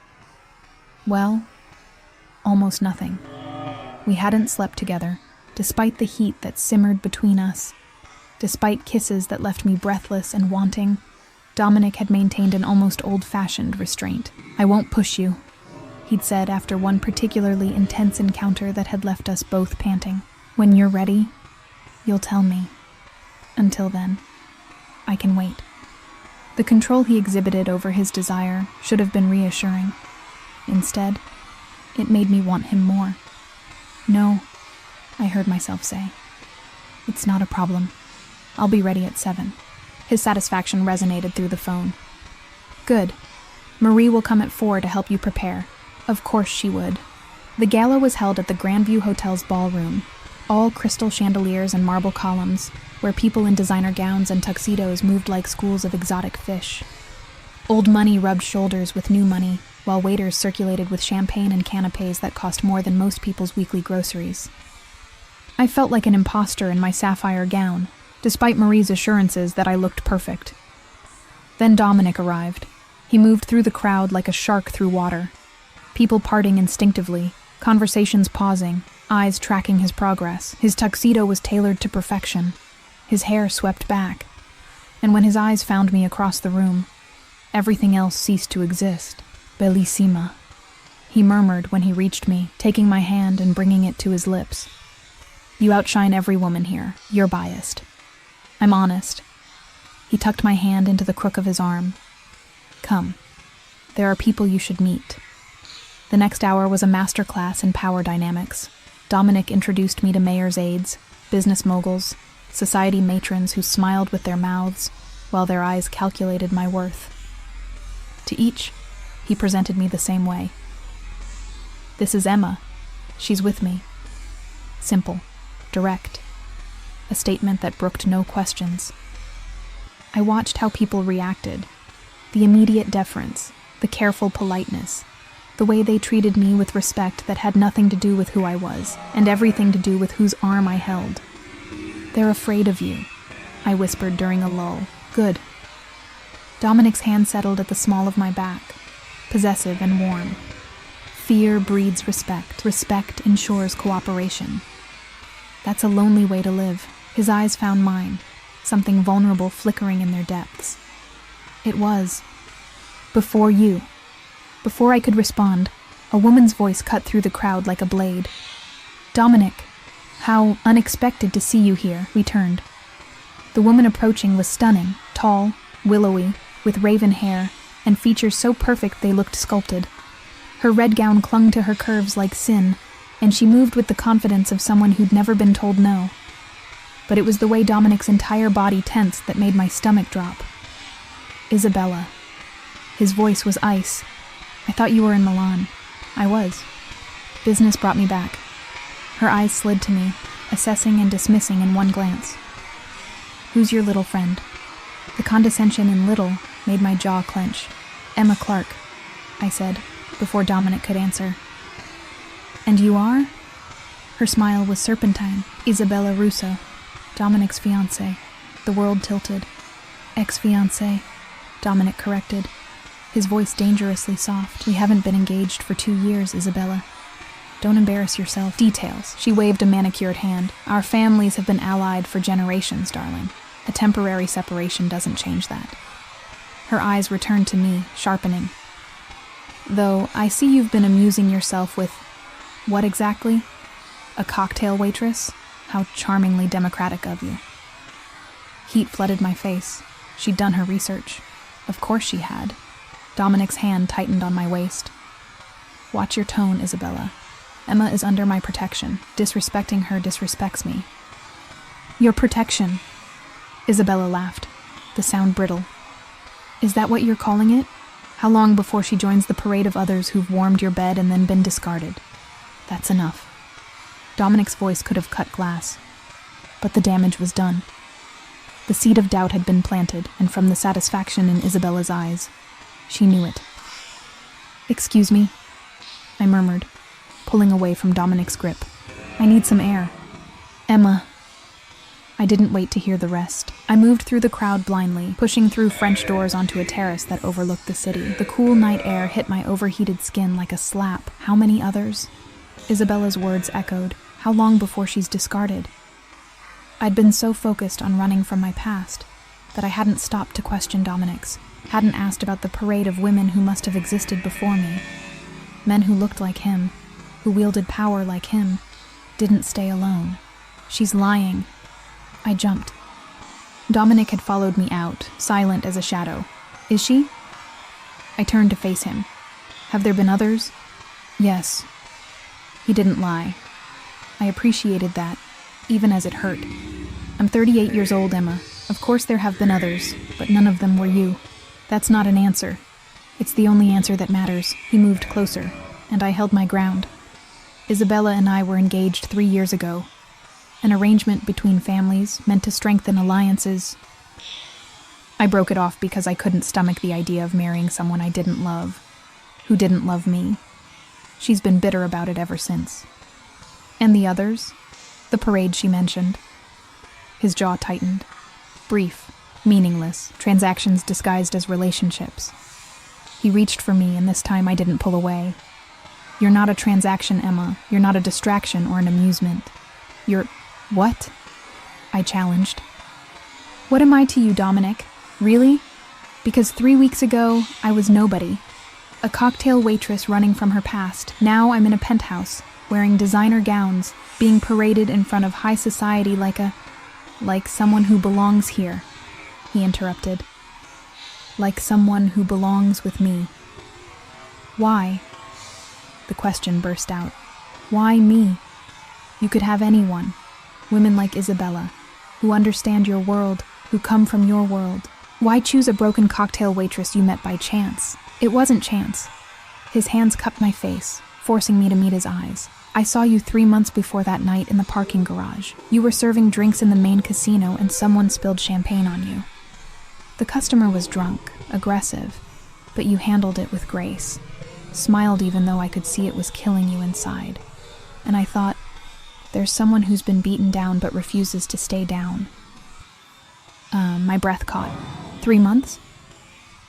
Well, almost nothing. We hadn't slept together, despite the heat that simmered between us. Despite kisses that left me breathless and wanting, Dominic had maintained an almost old-fashioned restraint. "I won't push you," he'd said after one particularly intense encounter that had left us both panting. "When you're ready, you'll tell me. Until then, I can wait." The control he exhibited over his desire should have been reassuring. Instead, it made me want him more. "No," I heard myself say. "It's not a problem. I'll be ready at 7. His satisfaction resonated through the phone. "Good. Marie will come at 4 to help you prepare." Of course she would. The gala was held at the Grandview Hotel's ballroom, all crystal chandeliers and marble columns, where people in designer gowns and tuxedos moved like schools of exotic fish. Old money rubbed shoulders with new money, while waiters circulated with champagne and canapes that cost more than most people's weekly groceries. I felt like an imposter in my sapphire gown, despite Marie's assurances that I looked perfect. Then Dominic arrived. He moved through the crowd like a shark through water. People parting instinctively, conversations pausing, eyes tracking his progress. His tuxedo was tailored to perfection, his hair swept back. And when his eyes found me across the room, everything else ceased to exist. "Bellissima," he murmured when he reached me, taking my hand and bringing it to his lips. "You outshine every woman here. You're biased." "I'm honest." He tucked my hand into the crook of his arm. "Come. There are people you should meet." The next hour was a masterclass in power dynamics. Dominic introduced me to mayor's aides, business moguls, society matrons who smiled with their mouths, while their eyes calculated my worth. To each, he presented me the same way. "This is Emma. She's with me." Simple, direct. A statement that brooked no questions. I watched how people reacted. The immediate deference, the careful politeness, the way they treated me with respect that had nothing to do with who I was, and everything to do with whose arm I held. "They're afraid of you," I whispered during a lull. "Good." Dominic's hand settled at the small of my back, possessive and warm. Fear breeds respect. Respect ensures cooperation. That's a lonely way to live. His eyes found mine, something vulnerable flickering in their depths. It was. "Before you." Before I could respond, a woman's voice cut through the crowd like a blade. "Dominic, how unexpected to see you here," we turned. The woman approaching was stunning, tall, willowy, with raven hair, and features so perfect they looked sculpted. Her red gown clung to her curves like sin, and she moved with the confidence of someone who'd never been told no. But it was the way Dominic's entire body tensed that made my stomach drop. "Isabella." His voice was ice. "I thought you were in Milan." I was. Business brought me back. Her eyes slid to me, assessing and dismissing in one glance. Who's your little friend? The condescension in little made my jaw clench. Emma Clark, I said, before Dominic could answer. And you are? Her smile was serpentine. Isabella Russo, Dominic's fiancée. The world tilted. Ex-fiancée, Dominic corrected, his voice dangerously soft. We haven't been engaged for 2 years, Isabella. Don't embarrass yourself. Details. She waved a manicured hand. Our families have been allied for generations, darling. A temporary separation doesn't change that. Her eyes returned to me, sharpening. Though I see you've been amusing yourself with... what exactly? A cocktail waitress? How charmingly democratic of you. Heat flooded my face. She'd done her research. Of course she had. Dominic's hand tightened on my waist. Watch your tone, Isabella. Emma is under my protection. Disrespecting her disrespects me. Your protection? Isabella laughed, the sound brittle. Is that what you're calling it? How long before she joins the parade of others who've warmed your bed and then been discarded? That's enough. Dominic's voice could have cut glass. But the damage was done. The seed of doubt had been planted, and from the satisfaction in Isabella's eyes, she knew it. Excuse me, I murmured, pulling away from Dominic's grip. I need some air. Emma. I didn't wait to hear the rest. I moved through the crowd blindly, pushing through French doors onto a terrace that overlooked the city. The cool night air hit my overheated skin like a slap. How many others? Isabella's words echoed. How long before she's discarded? I'd been so focused on running from my past that I hadn't stopped to question Dominic's, hadn't asked about the parade of women who must have existed before me. Men who looked like him, who wielded power like him, didn't stay alone. She's lying. I jumped. Dominic had followed me out, silent as a shadow. Is she? I turned to face him. Have there been others? Yes. He didn't lie. I appreciated that, even as it hurt. I'm 38 years old, Emma. Of course there have been others, but none of them were you. That's not an answer. It's the only answer that matters. He moved closer, and I held my ground. Isabella and I were engaged 3 years ago. An arrangement between families meant to strengthen alliances. I broke it off because I couldn't stomach the idea of marrying someone I didn't love, who didn't love me. She's been bitter about it ever since. And the others? The parade she mentioned. His jaw tightened. Brief, meaningless, transactions disguised as relationships. He reached for me, and this time I didn't pull away. You're not a transaction, Emma. You're not a distraction or an amusement. You're... What? I challenged. What am I to you, Dominic? Really? Because 3 weeks ago, I was nobody. A cocktail waitress running from her past. Now I'm in a penthouse, wearing designer gowns, being paraded in front of high society like someone who belongs here, he interrupted. Like someone who belongs with me. Why? The question burst out. Why me? You could have anyone. Women like Isabella, who understand your world, who come from your world. Why choose a broken cocktail waitress you met by chance? It wasn't chance. His hands cupped my face, forcing me to meet his eyes. I saw you 3 months before that night in the parking garage. You were serving drinks in the main casino and someone spilled champagne on you. The customer was drunk, aggressive, but you handled it with grace. Smiled even though I could see it was killing you inside. And I thought, there's someone who's been beaten down but refuses to stay down. My breath caught. 3 months?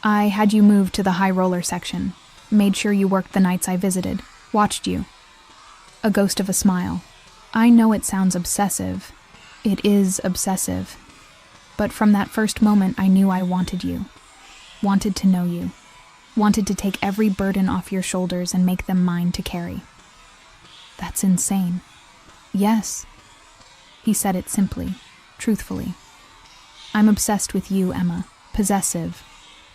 I had you moved to the high roller section. Made sure you worked the nights I visited. Watched you. A ghost of a smile. I know it sounds obsessive. It is obsessive. But from that first moment I knew I wanted you. Wanted to know you. Wanted to take every burden off your shoulders and make them mine to carry. That's insane. Yes. He said it simply, truthfully. I'm obsessed with you, Emma. Possessive.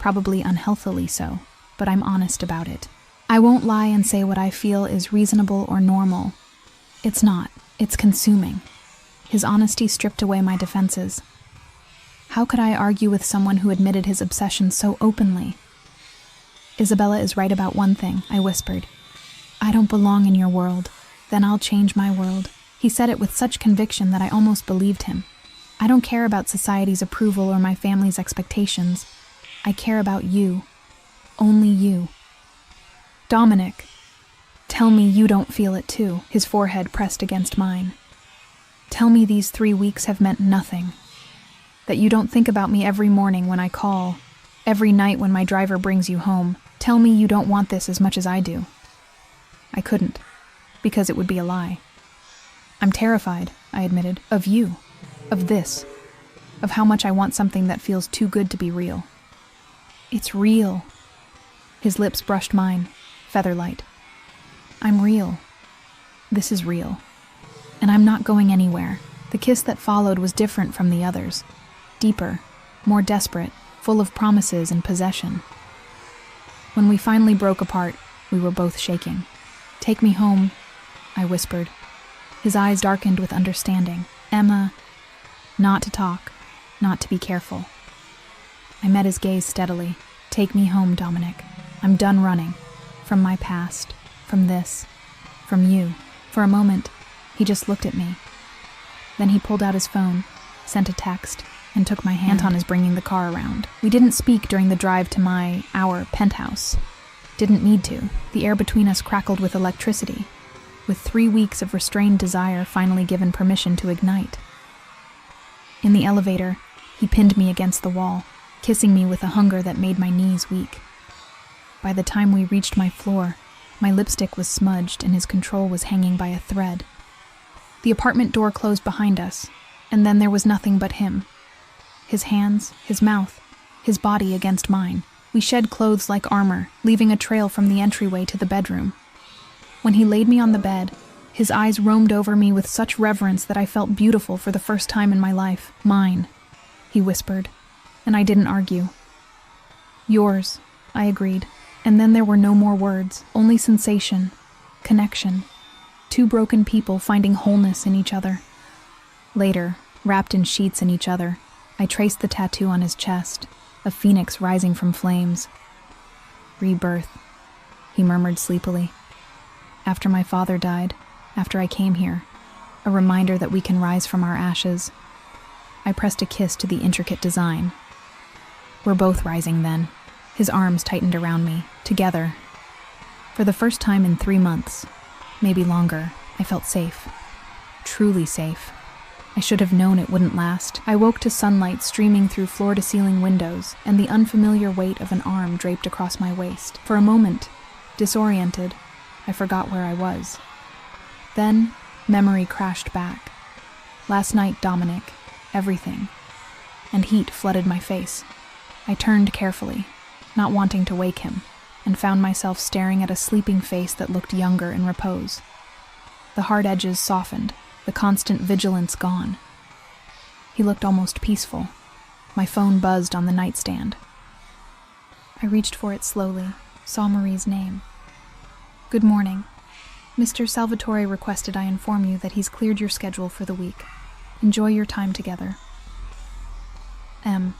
Probably unhealthily so, but I'm honest about it. I won't lie and say what I feel is reasonable or normal. It's not. It's consuming. His honesty stripped away my defenses. How could I argue with someone who admitted his obsession so openly? Isabella is right about one thing, I whispered. I don't belong in your world. Then I'll change my world. He said it with such conviction that I almost believed him. I don't care about society's approval or my family's expectations. I care about you. Only you. Dominic, tell me you don't feel it too. His forehead pressed against mine. Tell me these 3 weeks have meant nothing. That you don't think about me every morning when I call, every night when my driver brings you home. Tell me you don't want this as much as I do. I couldn't, because it would be a lie. I'm terrified, I admitted, of you, of this, of how much I want something that feels too good to be real. It's real. His lips brushed mine, featherlight. I'm real. This is real. And I'm not going anywhere. The kiss that followed was different from the others. Deeper, more desperate, full of promises and possession. When we finally broke apart, we were both shaking. Take me home, I whispered. His eyes darkened with understanding. Emma, not to talk, not to be careful. I met his gaze steadily. Take me home, Dominic. I'm done running. From my past, from this, from you. For a moment, he just looked at me. Then he pulled out his phone, sent a text, and took my hand. Anton is bringing the car around. We didn't speak during the drive to our penthouse. Didn't need to. The air between us crackled with electricity, with 3 weeks of restrained desire finally given permission to ignite. In the elevator, he pinned me against the wall, kissing me with a hunger that made my knees weak. By the time we reached my floor, my lipstick was smudged and his control was hanging by a thread. The apartment door closed behind us, and then there was nothing but him. His hands, his mouth, his body against mine. We shed clothes like armor, leaving a trail from the entryway to the bedroom. When he laid me on the bed, his eyes roamed over me with such reverence that I felt beautiful for the first time in my life. Mine, he whispered, and I didn't argue. Yours, I agreed, and then there were no more words, only sensation, connection, two broken people finding wholeness in each other. Later, wrapped in sheets in each other, I traced the tattoo on his chest, a phoenix rising from flames. Rebirth, he murmured sleepily. After my father died, after I came here, a reminder that we can rise from our ashes. I pressed a kiss to the intricate design. We're both rising then. His arms tightened around me, together. For the first time in 3 months, maybe longer, I felt safe. Truly safe. I should have known it wouldn't last. I woke to sunlight streaming through floor-to-ceiling windows and the unfamiliar weight of an arm draped across my waist. For a moment, disoriented, I forgot where I was. Then, memory crashed back. Last night, Dominic, everything. And heat flooded my face. I turned carefully, not wanting to wake him, and found myself staring at a sleeping face that looked younger in repose. The hard edges softened, the constant vigilance gone. He looked almost peaceful. My phone buzzed on the nightstand. I reached for it slowly, saw Marie's name. Good morning. Mr. Salvatore requested I inform you that he's cleared your schedule for the week. Enjoy your time together. M.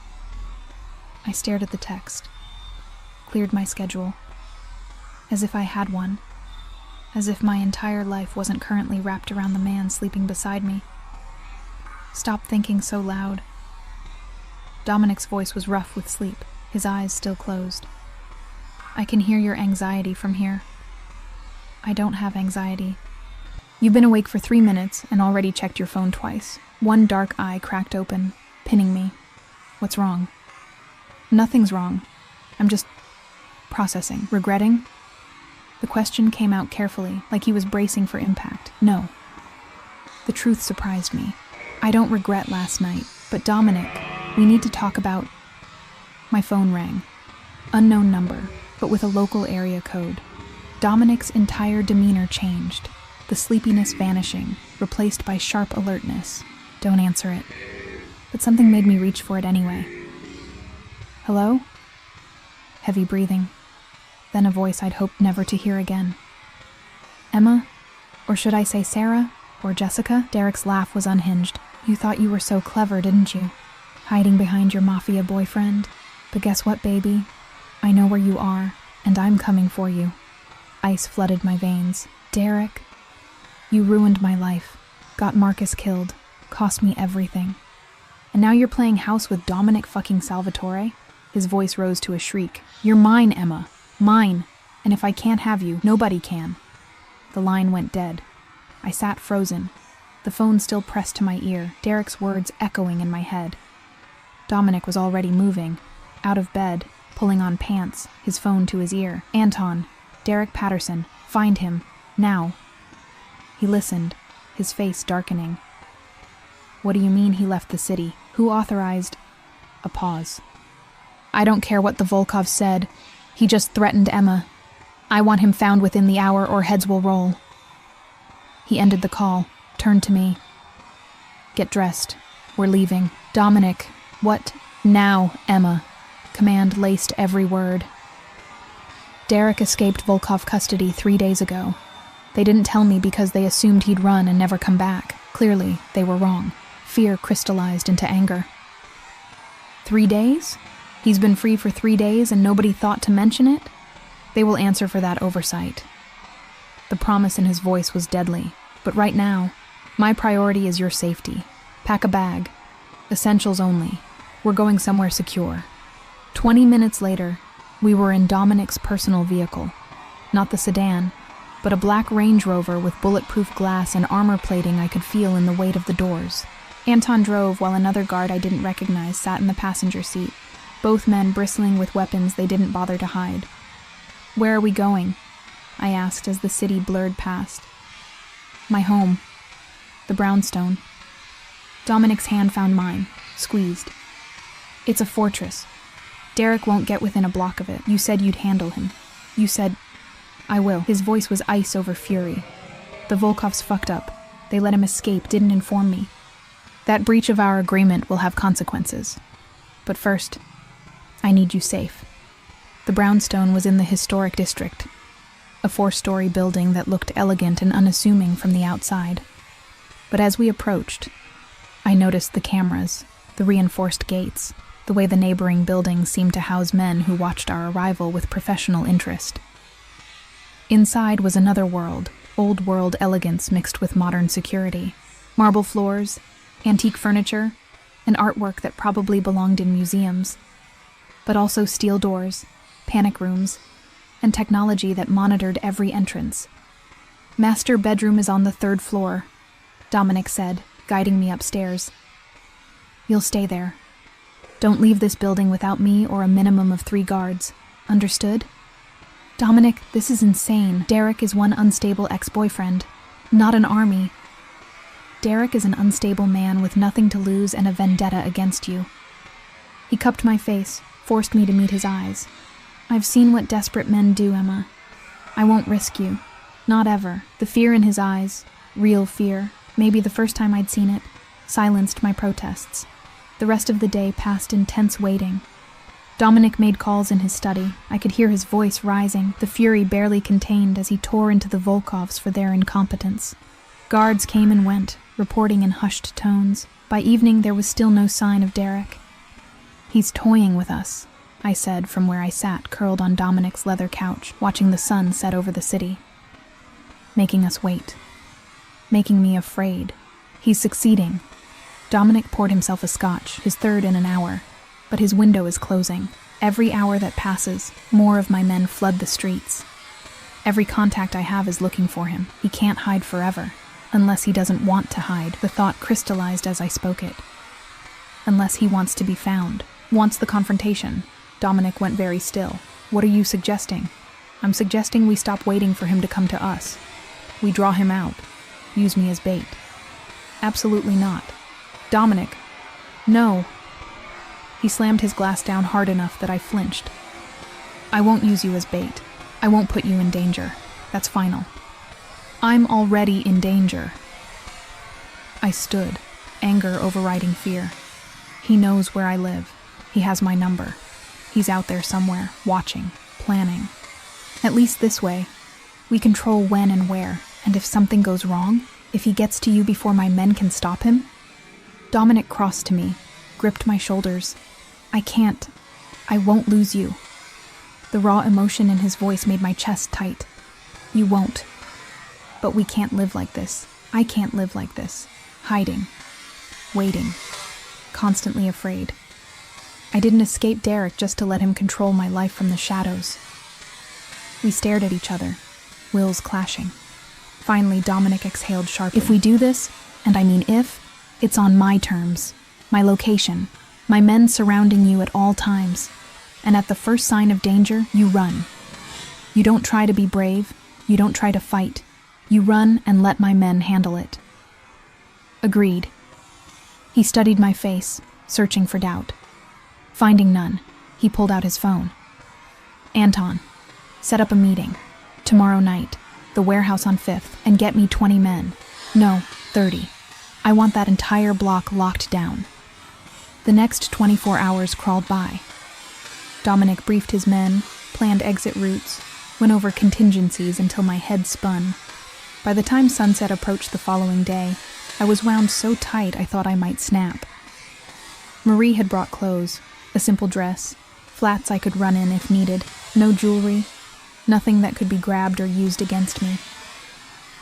I stared at the text. Cleared my schedule. As if I had one. As if my entire life wasn't currently wrapped around the man sleeping beside me. Stop thinking so loud. Dominic's voice was rough with sleep, his eyes still closed. I can hear your anxiety from here. I don't have anxiety. You've been awake for 3 minutes and already checked your phone twice. One dark eye cracked open, pinning me. What's wrong? Nothing's wrong. I'm just processing. Regretting? The question came out carefully, like he was bracing for impact. No. The truth surprised me. I don't regret last night, but Dominic, we need to talk about... My phone rang. Unknown number, but with a local area code. Dominic's entire demeanor changed, the sleepiness vanishing, replaced by sharp alertness. Don't answer it. But something made me reach for it anyway. Hello? Heavy breathing. Then a voice I'd hoped never to hear again. Emma? Or should I say Sarah? Or Jessica? Derek's laugh was unhinged. You thought you were so clever, didn't you? Hiding behind your Mafia boyfriend? But guess what, baby? I know where you are, and I'm coming for you. ice flooded my veins. Derek, you ruined my life, got Marcus killed, cost me everything. And now you're playing house with Dominic fucking Salvatore? His voice rose to a shriek. You're mine, Emma. Mine. And if I can't have you, nobody can. The line went dead. I sat frozen, the phone still pressed to my ear, Derek's words echoing in my head. Dominic was already moving, out of bed, pulling on pants, his phone to his ear. Anton, Derek Patterson, find him, now. He listened, his face darkening. What do you mean he left the city? Who authorized? A pause. I don't care what the Volkovs said. He just threatened Emma. I want him found within the hour or heads will roll. He ended the call, turned to me. Get dressed. We're leaving. Dominic, what? Now, Emma. Command laced every word. Derek escaped Volkov custody 3 days ago. They didn't tell me because they assumed he'd run and never come back. Clearly, they were wrong. Fear crystallized into anger. 3 days? He's been free for 3 days and nobody thought to mention it? They will answer for that oversight. The promise in his voice was deadly, but right now, my priority is your safety. Pack a bag. Essentials only. We're going somewhere secure. 20 minutes later, we were in Dominic's personal vehicle. Not the sedan, but a black Range Rover with bulletproof glass and armor plating I could feel in the weight of the doors. Anton drove while another guard I didn't recognize sat in the passenger seat, both men bristling with weapons they didn't bother to hide. Where are we going? I asked as the city blurred past. My home. The brownstone. Dominic's hand found mine, squeezed. It's a fortress. Derek won't get within a block of it. You said you'd handle him. You said, I will. His voice was ice over fury. The Volkovs fucked up. They let him escape, didn't inform me. That breach of our agreement will have consequences. But first, I need you safe. The brownstone was in the historic district, a 4-story building that looked elegant and unassuming from the outside. But as we approached, I noticed the cameras, the reinforced gates, the way the neighboring buildings seemed to house men who watched our arrival with professional interest. Inside was another world, old-world elegance mixed with modern security. Marble floors, antique furniture, and artwork that probably belonged in museums. But also steel doors, panic rooms, and technology that monitored every entrance. Master bedroom is on the 3rd floor, Dominic said, guiding me upstairs. You'll stay there. Don't leave this building without me or a minimum of 3 guards. Understood? Dominic, this is insane. Derek is one unstable ex-boyfriend, not an army. Derek is an unstable man with nothing to lose and a vendetta against you. He cupped my face, forced me to meet his eyes. I've seen what desperate men do, Emma. I won't risk you. Not ever. The fear in his eyes, real fear, maybe the first time I'd seen it, silenced my protests. The rest of the day passed in tense waiting. Dominic made calls in his study. I could hear his voice rising, the fury barely contained as he tore into the Volkovs for their incompetence. Guards came and went, reporting in hushed tones. By evening, there was still no sign of Derek. He's toying with us, I said from where I sat curled on Dominic's leather couch, watching the sun set over the city. Making us wait. Making me afraid. He's succeeding. Dominic poured himself a scotch, his 3rd in an hour. But his window is closing. Every hour that passes, more of my men flood the streets. Every contact I have is looking for him. He can't hide forever. Unless he doesn't want to hide. The thought crystallized as I spoke it. Unless he wants to be found. Wants the confrontation. Dominic went very still. What are you suggesting? I'm suggesting we stop waiting for him to come to us. We draw him out. Use me as bait. Absolutely not. Dominic. No. He slammed his glass down hard enough that I flinched. I won't use you as bait. I won't put you in danger. That's final. I'm already in danger. I stood, anger overriding fear. He knows where I live. He has my number. He's out there somewhere, watching, planning. At least this way, we control when and where, and if something goes wrong, if he gets to you before my men can stop him. Dominic crossed to me, gripped my shoulders. I won't lose you. The raw emotion in his voice made my chest tight. You won't. But we can't live like this. I can't live like this. Hiding. Waiting. Constantly afraid. I didn't escape Derek just to let him control my life from the shadows. We stared at each other, wills clashing. Finally, Dominic exhaled sharply. If we do this, and I mean if, it's on my terms, my location, my men surrounding you at all times. And at the first sign of danger, you run. You don't try to be brave. You don't try to fight. You run and let my men handle it. Agreed. He studied my face, searching for doubt. Finding none, he pulled out his phone. Anton, set up a meeting. Tomorrow night, the warehouse on 5th, and get me 20 men. No, 30. I want that entire block locked down. The next 24 hours crawled by. Dominic briefed his men, planned exit routes, went over contingencies until my head spun. By the time sunset approached the following day, I was wound so tight I thought I might snap. Marie had brought clothes, a simple dress, flats I could run in if needed, no jewelry, nothing that could be grabbed or used against me.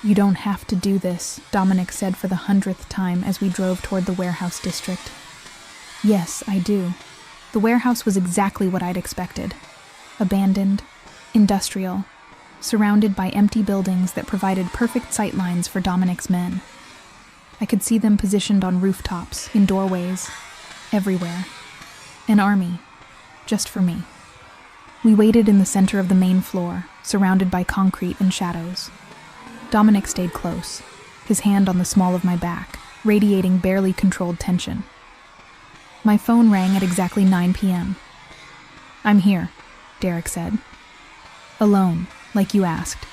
You don't have to do this, Dominic said for the 100th time as we drove toward the warehouse district. Yes, I do. The warehouse was exactly what I'd expected. Abandoned, industrial, surrounded by empty buildings that provided perfect sightlines for Dominic's men. I could see them positioned on rooftops, in doorways, everywhere. An army, just for me. We waited in the center of the main floor, surrounded by concrete and shadows. Dominic stayed close, his hand on the small of my back, radiating barely controlled tension. My phone rang at exactly 9 p.m. I'm here, Derek said. Alone, like you asked.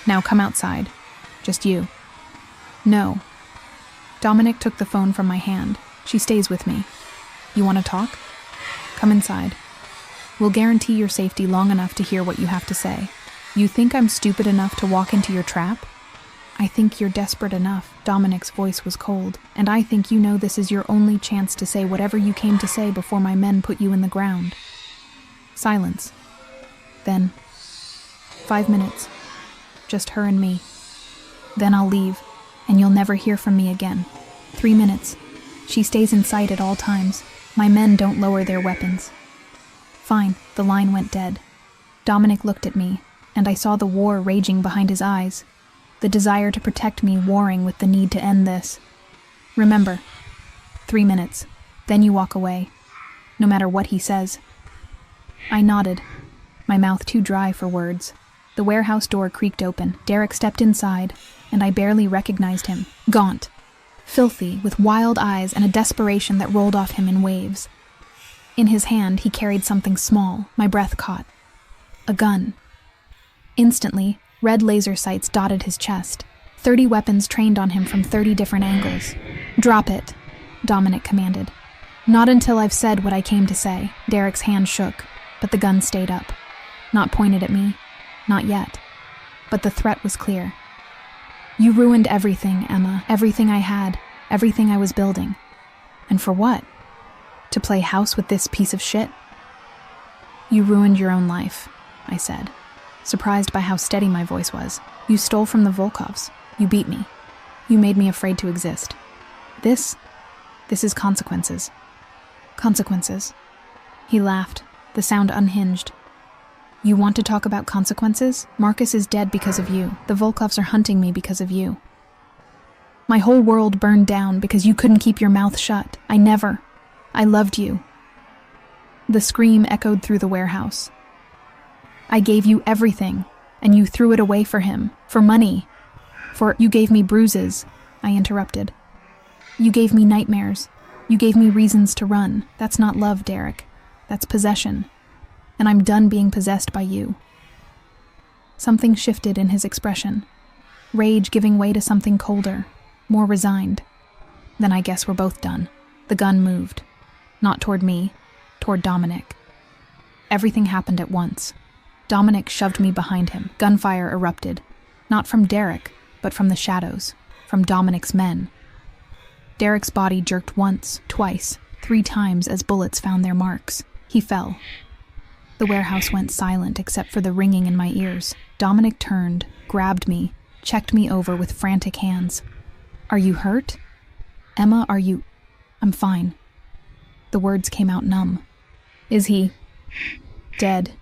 Now come outside. Just you. No. Dominic took the phone from my hand. She stays with me. You want to talk? Come inside. We'll guarantee your safety long enough to hear what you have to say. You think I'm stupid enough to walk into your trap? I think you're desperate enough. Dominic's voice was cold, and I think you know this is your only chance to say whatever you came to say before my men put you in the ground. Silence. Then, 5 minutes. Just her and me. Then I'll leave, and you'll never hear from me again. 3 minutes. She stays in sight at all times. My men don't lower their weapons. Fine, the line went dead. Dominic looked at me, and I saw the war raging behind his eyes. The desire to protect me warring with the need to end this. Remember, 3 minutes, then you walk away, no matter what he says. I nodded, my mouth too dry for words. The warehouse door creaked open. Derek stepped inside, and I barely recognized him. Gaunt, filthy, with wild eyes and a desperation that rolled off him in waves. In his hand, he carried something small. My breath caught. A gun. Instantly, red laser sights dotted his chest. 30 weapons trained on him from 30 different angles. Drop it, Dominic commanded. Not until I've said what I came to say. Derek's hand shook, but the gun stayed up. Not pointed at me. Not yet. But the threat was clear. You ruined everything, Emma. Everything I had. Everything I was building. And for what? To play house with this piece of shit? You ruined your own life, I said, surprised by how steady my voice was. You stole from the Volkovs. You beat me. You made me afraid to exist. This is consequences. Consequences. He laughed, the sound unhinged. You want to talk about consequences? Marcus is dead because of you. The Volkovs are hunting me because of you. My whole world burned down because you couldn't keep your mouth shut. I loved you. The scream echoed through the warehouse. I gave you everything, and you threw it away for him, for money. You gave me bruises, I interrupted. You gave me nightmares. You gave me reasons to run. That's not love, Derek. That's possession. And I'm done being possessed by you. Something shifted in his expression. Rage giving way to something colder, more resigned. Then I guess we're both done. The gun moved. Not toward me, toward Dominic. Everything happened at once. Dominic shoved me behind him. Gunfire erupted. Not from Derek, but from the shadows. From Dominic's men. Derek's body jerked once, twice, 3 times as bullets found their marks. He fell. The warehouse went silent except for the ringing in my ears. Dominic turned, grabbed me, checked me over with frantic hands. "Are you hurt? Emma, are you—" "I'm fine." The words came out numb. "Is he dead?"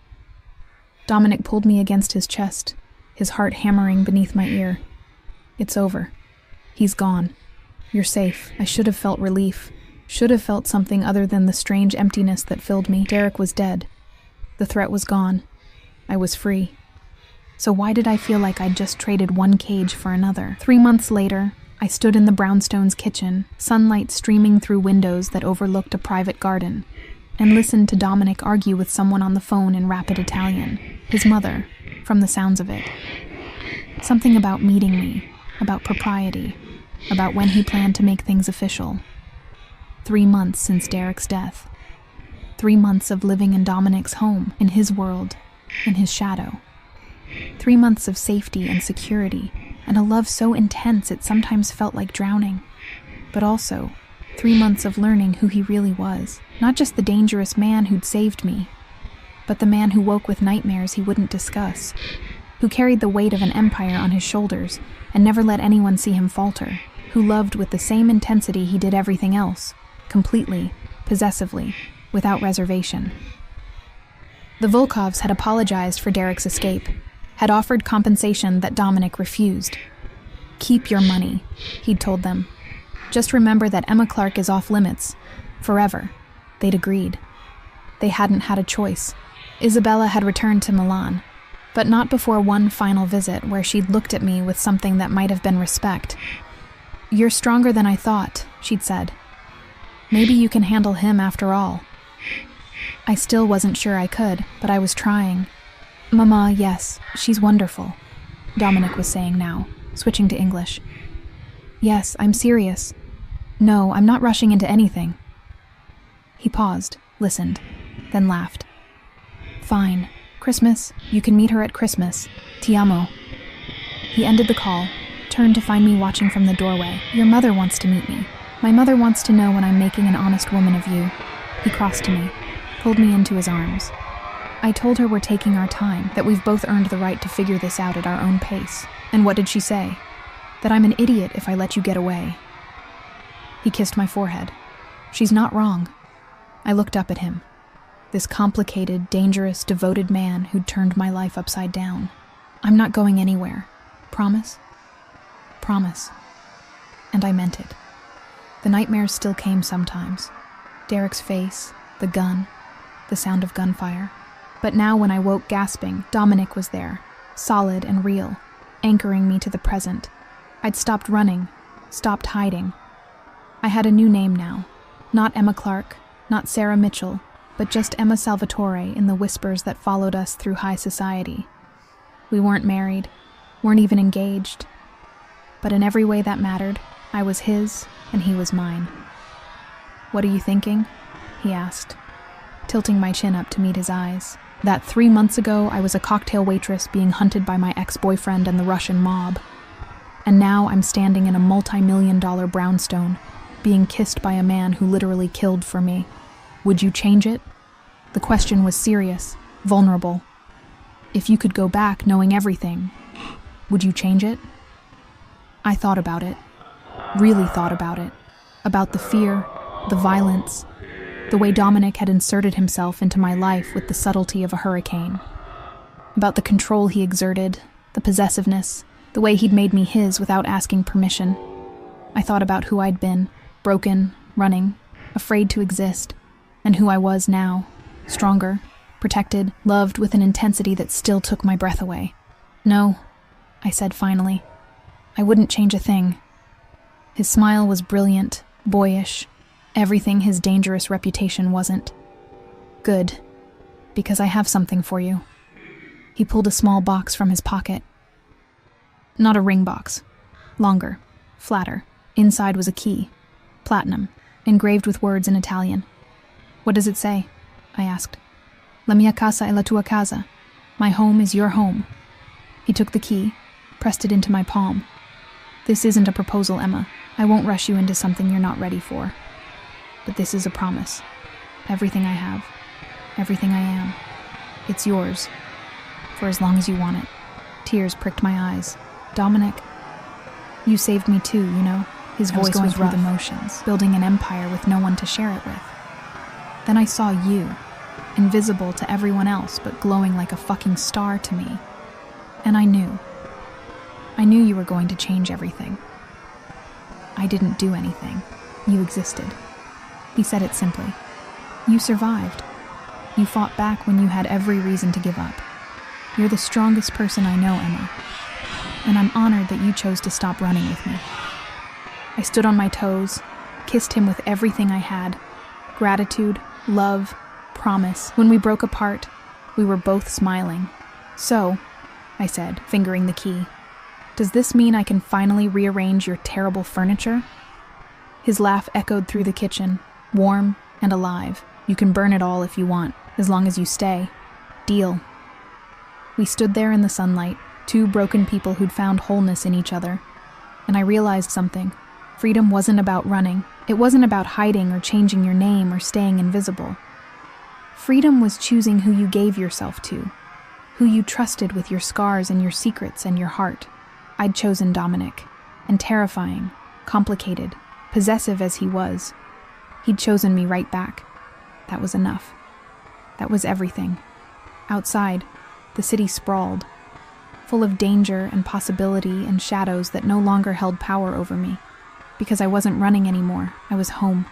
Dominic pulled me against his chest, his heart hammering beneath my ear. "It's over. He's gone. You're safe." I should have felt relief, should have felt something other than the strange emptiness that filled me. Derek was dead. The threat was gone. I was free. So why did I feel like I'd just traded one cage for another? 3 months later, I stood in the brownstones' kitchen, sunlight streaming through windows that overlooked a private garden, and listened to Dominic argue with someone on the phone in rapid Italian, his mother, from the sounds of it. Something about meeting me, about propriety, about when he planned to make things official. 3 months since Derek's death. 3 months of living in Dominic's home, in his world, in his shadow. 3 months of safety and security, and a love so intense it sometimes felt like drowning. But also, 3 months of learning who he really was. Not just the dangerous man who'd saved me, but the man who woke with nightmares he wouldn't discuss, who carried the weight of an empire on his shoulders and never let anyone see him falter, who loved with the same intensity he did everything else, completely, possessively, without reservation. The Volkovs had apologized for Derek's escape, had offered compensation that Dominic refused. "Keep your money," he'd told them. "Just remember that Emma Clark is off limits. Forever." They'd agreed. They hadn't had a choice. Isabella had returned to Milan, but not before one final visit where she'd looked at me with something that might have been respect. "You're stronger than I thought," she'd said. "Maybe you can handle him after all." I still wasn't sure I could, but I was trying. "Mama, yes, she's wonderful," Dominic was saying now, switching to English. "Yes, I'm serious. No, I'm not rushing into anything." He paused, listened, then laughed. "Fine. Christmas. You can meet her at Christmas. Ti amo." He ended the call, turned to find me watching from the doorway. "Your mother wants to meet me. My mother wants to know when I'm making an honest woman of you." He crossed to me, pulled me into his arms. I told her we're taking our time, that we've both earned the right to figure this out at our own pace. And what did she say? That I'm an idiot if I let you get away. He kissed my forehead. She's not wrong. I looked up at him. This complicated, dangerous, devoted man who'd turned my life upside down. "I'm not going anywhere. Promise?" "Promise." And I meant it. The nightmares still came sometimes. Derek's face, the gun, the sound of gunfire. But now when I woke gasping, Dominic was there, solid and real, anchoring me to the present. I'd stopped running, stopped hiding. I had a new name now. Not Emma Clark, not Sarah Mitchell, but just Emma Salvatore in the whispers that followed us through high society. We weren't married, weren't even engaged. But in every way that mattered, I was his and he was mine. "What are you thinking?" he asked, tilting my chin up to meet his eyes. That 3 months ago I was a cocktail waitress being hunted by my ex-boyfriend and the Russian mob. And now I'm standing in a multi-million-dollar brownstone, being kissed by a man who literally killed for me. Would you change it? The question was serious, vulnerable. If you could go back knowing everything, would you change it? I thought about it, really thought about it, about the fear, the violence, the way Dominic had inserted himself into my life with the subtlety of a hurricane, about the control he exerted, the possessiveness, the way he'd made me his without asking permission. I thought about who I'd been, broken, running, afraid to exist, and who I was now, stronger, protected, loved with an intensity that still took my breath away. "No," I said finally. "I wouldn't change a thing." His smile was brilliant, boyish, everything his dangerous reputation wasn't. "Good, because I have something for you." He pulled a small box from his pocket. Not a ring box. Longer, flatter. Inside was a key. Platinum, engraved with words in Italian. "What does it say?" I asked. "La mia casa è la tua casa." My home is your home. He took the key, pressed it into my palm. "This isn't a proposal, Emma. I won't rush you into something you're not ready for. But this is a promise. Everything I have, everything I am, it's yours, for as long as you want it." Tears pricked my eyes. Dominic, you saved me too, you know. His voice was rough. Emotions, building an empire with no one to share it with. Then I saw you, invisible to everyone else, but glowing like a fucking star to me. And I knew you were going to change everything. I didn't do anything. You existed. He said it simply. You survived. You fought back when you had every reason to give up. You're the strongest person I know, Emma. And I'm honored that you chose to stop running with me. I stood on my toes, kissed him with everything I had. Gratitude, love, promise. When we broke apart, we were both smiling. So, I said, fingering the key, does this mean I can finally rearrange your terrible furniture? His laugh echoed through the kitchen, warm and alive. You can burn it all if you want, as long as you stay. Deal. We stood there in the sunlight, two broken people who'd found wholeness in each other. And I realized something. Freedom wasn't about running. It wasn't about hiding or changing your name or staying invisible. Freedom was choosing who you gave yourself to, who you trusted with your scars and your secrets and your heart. I'd chosen Dominic, and terrifying, complicated, possessive as he was, he'd chosen me right back. That was enough. That was everything. Outside, the city sprawled, full of danger and possibility and shadows that no longer held power over me. Because I wasn't running anymore, I was home.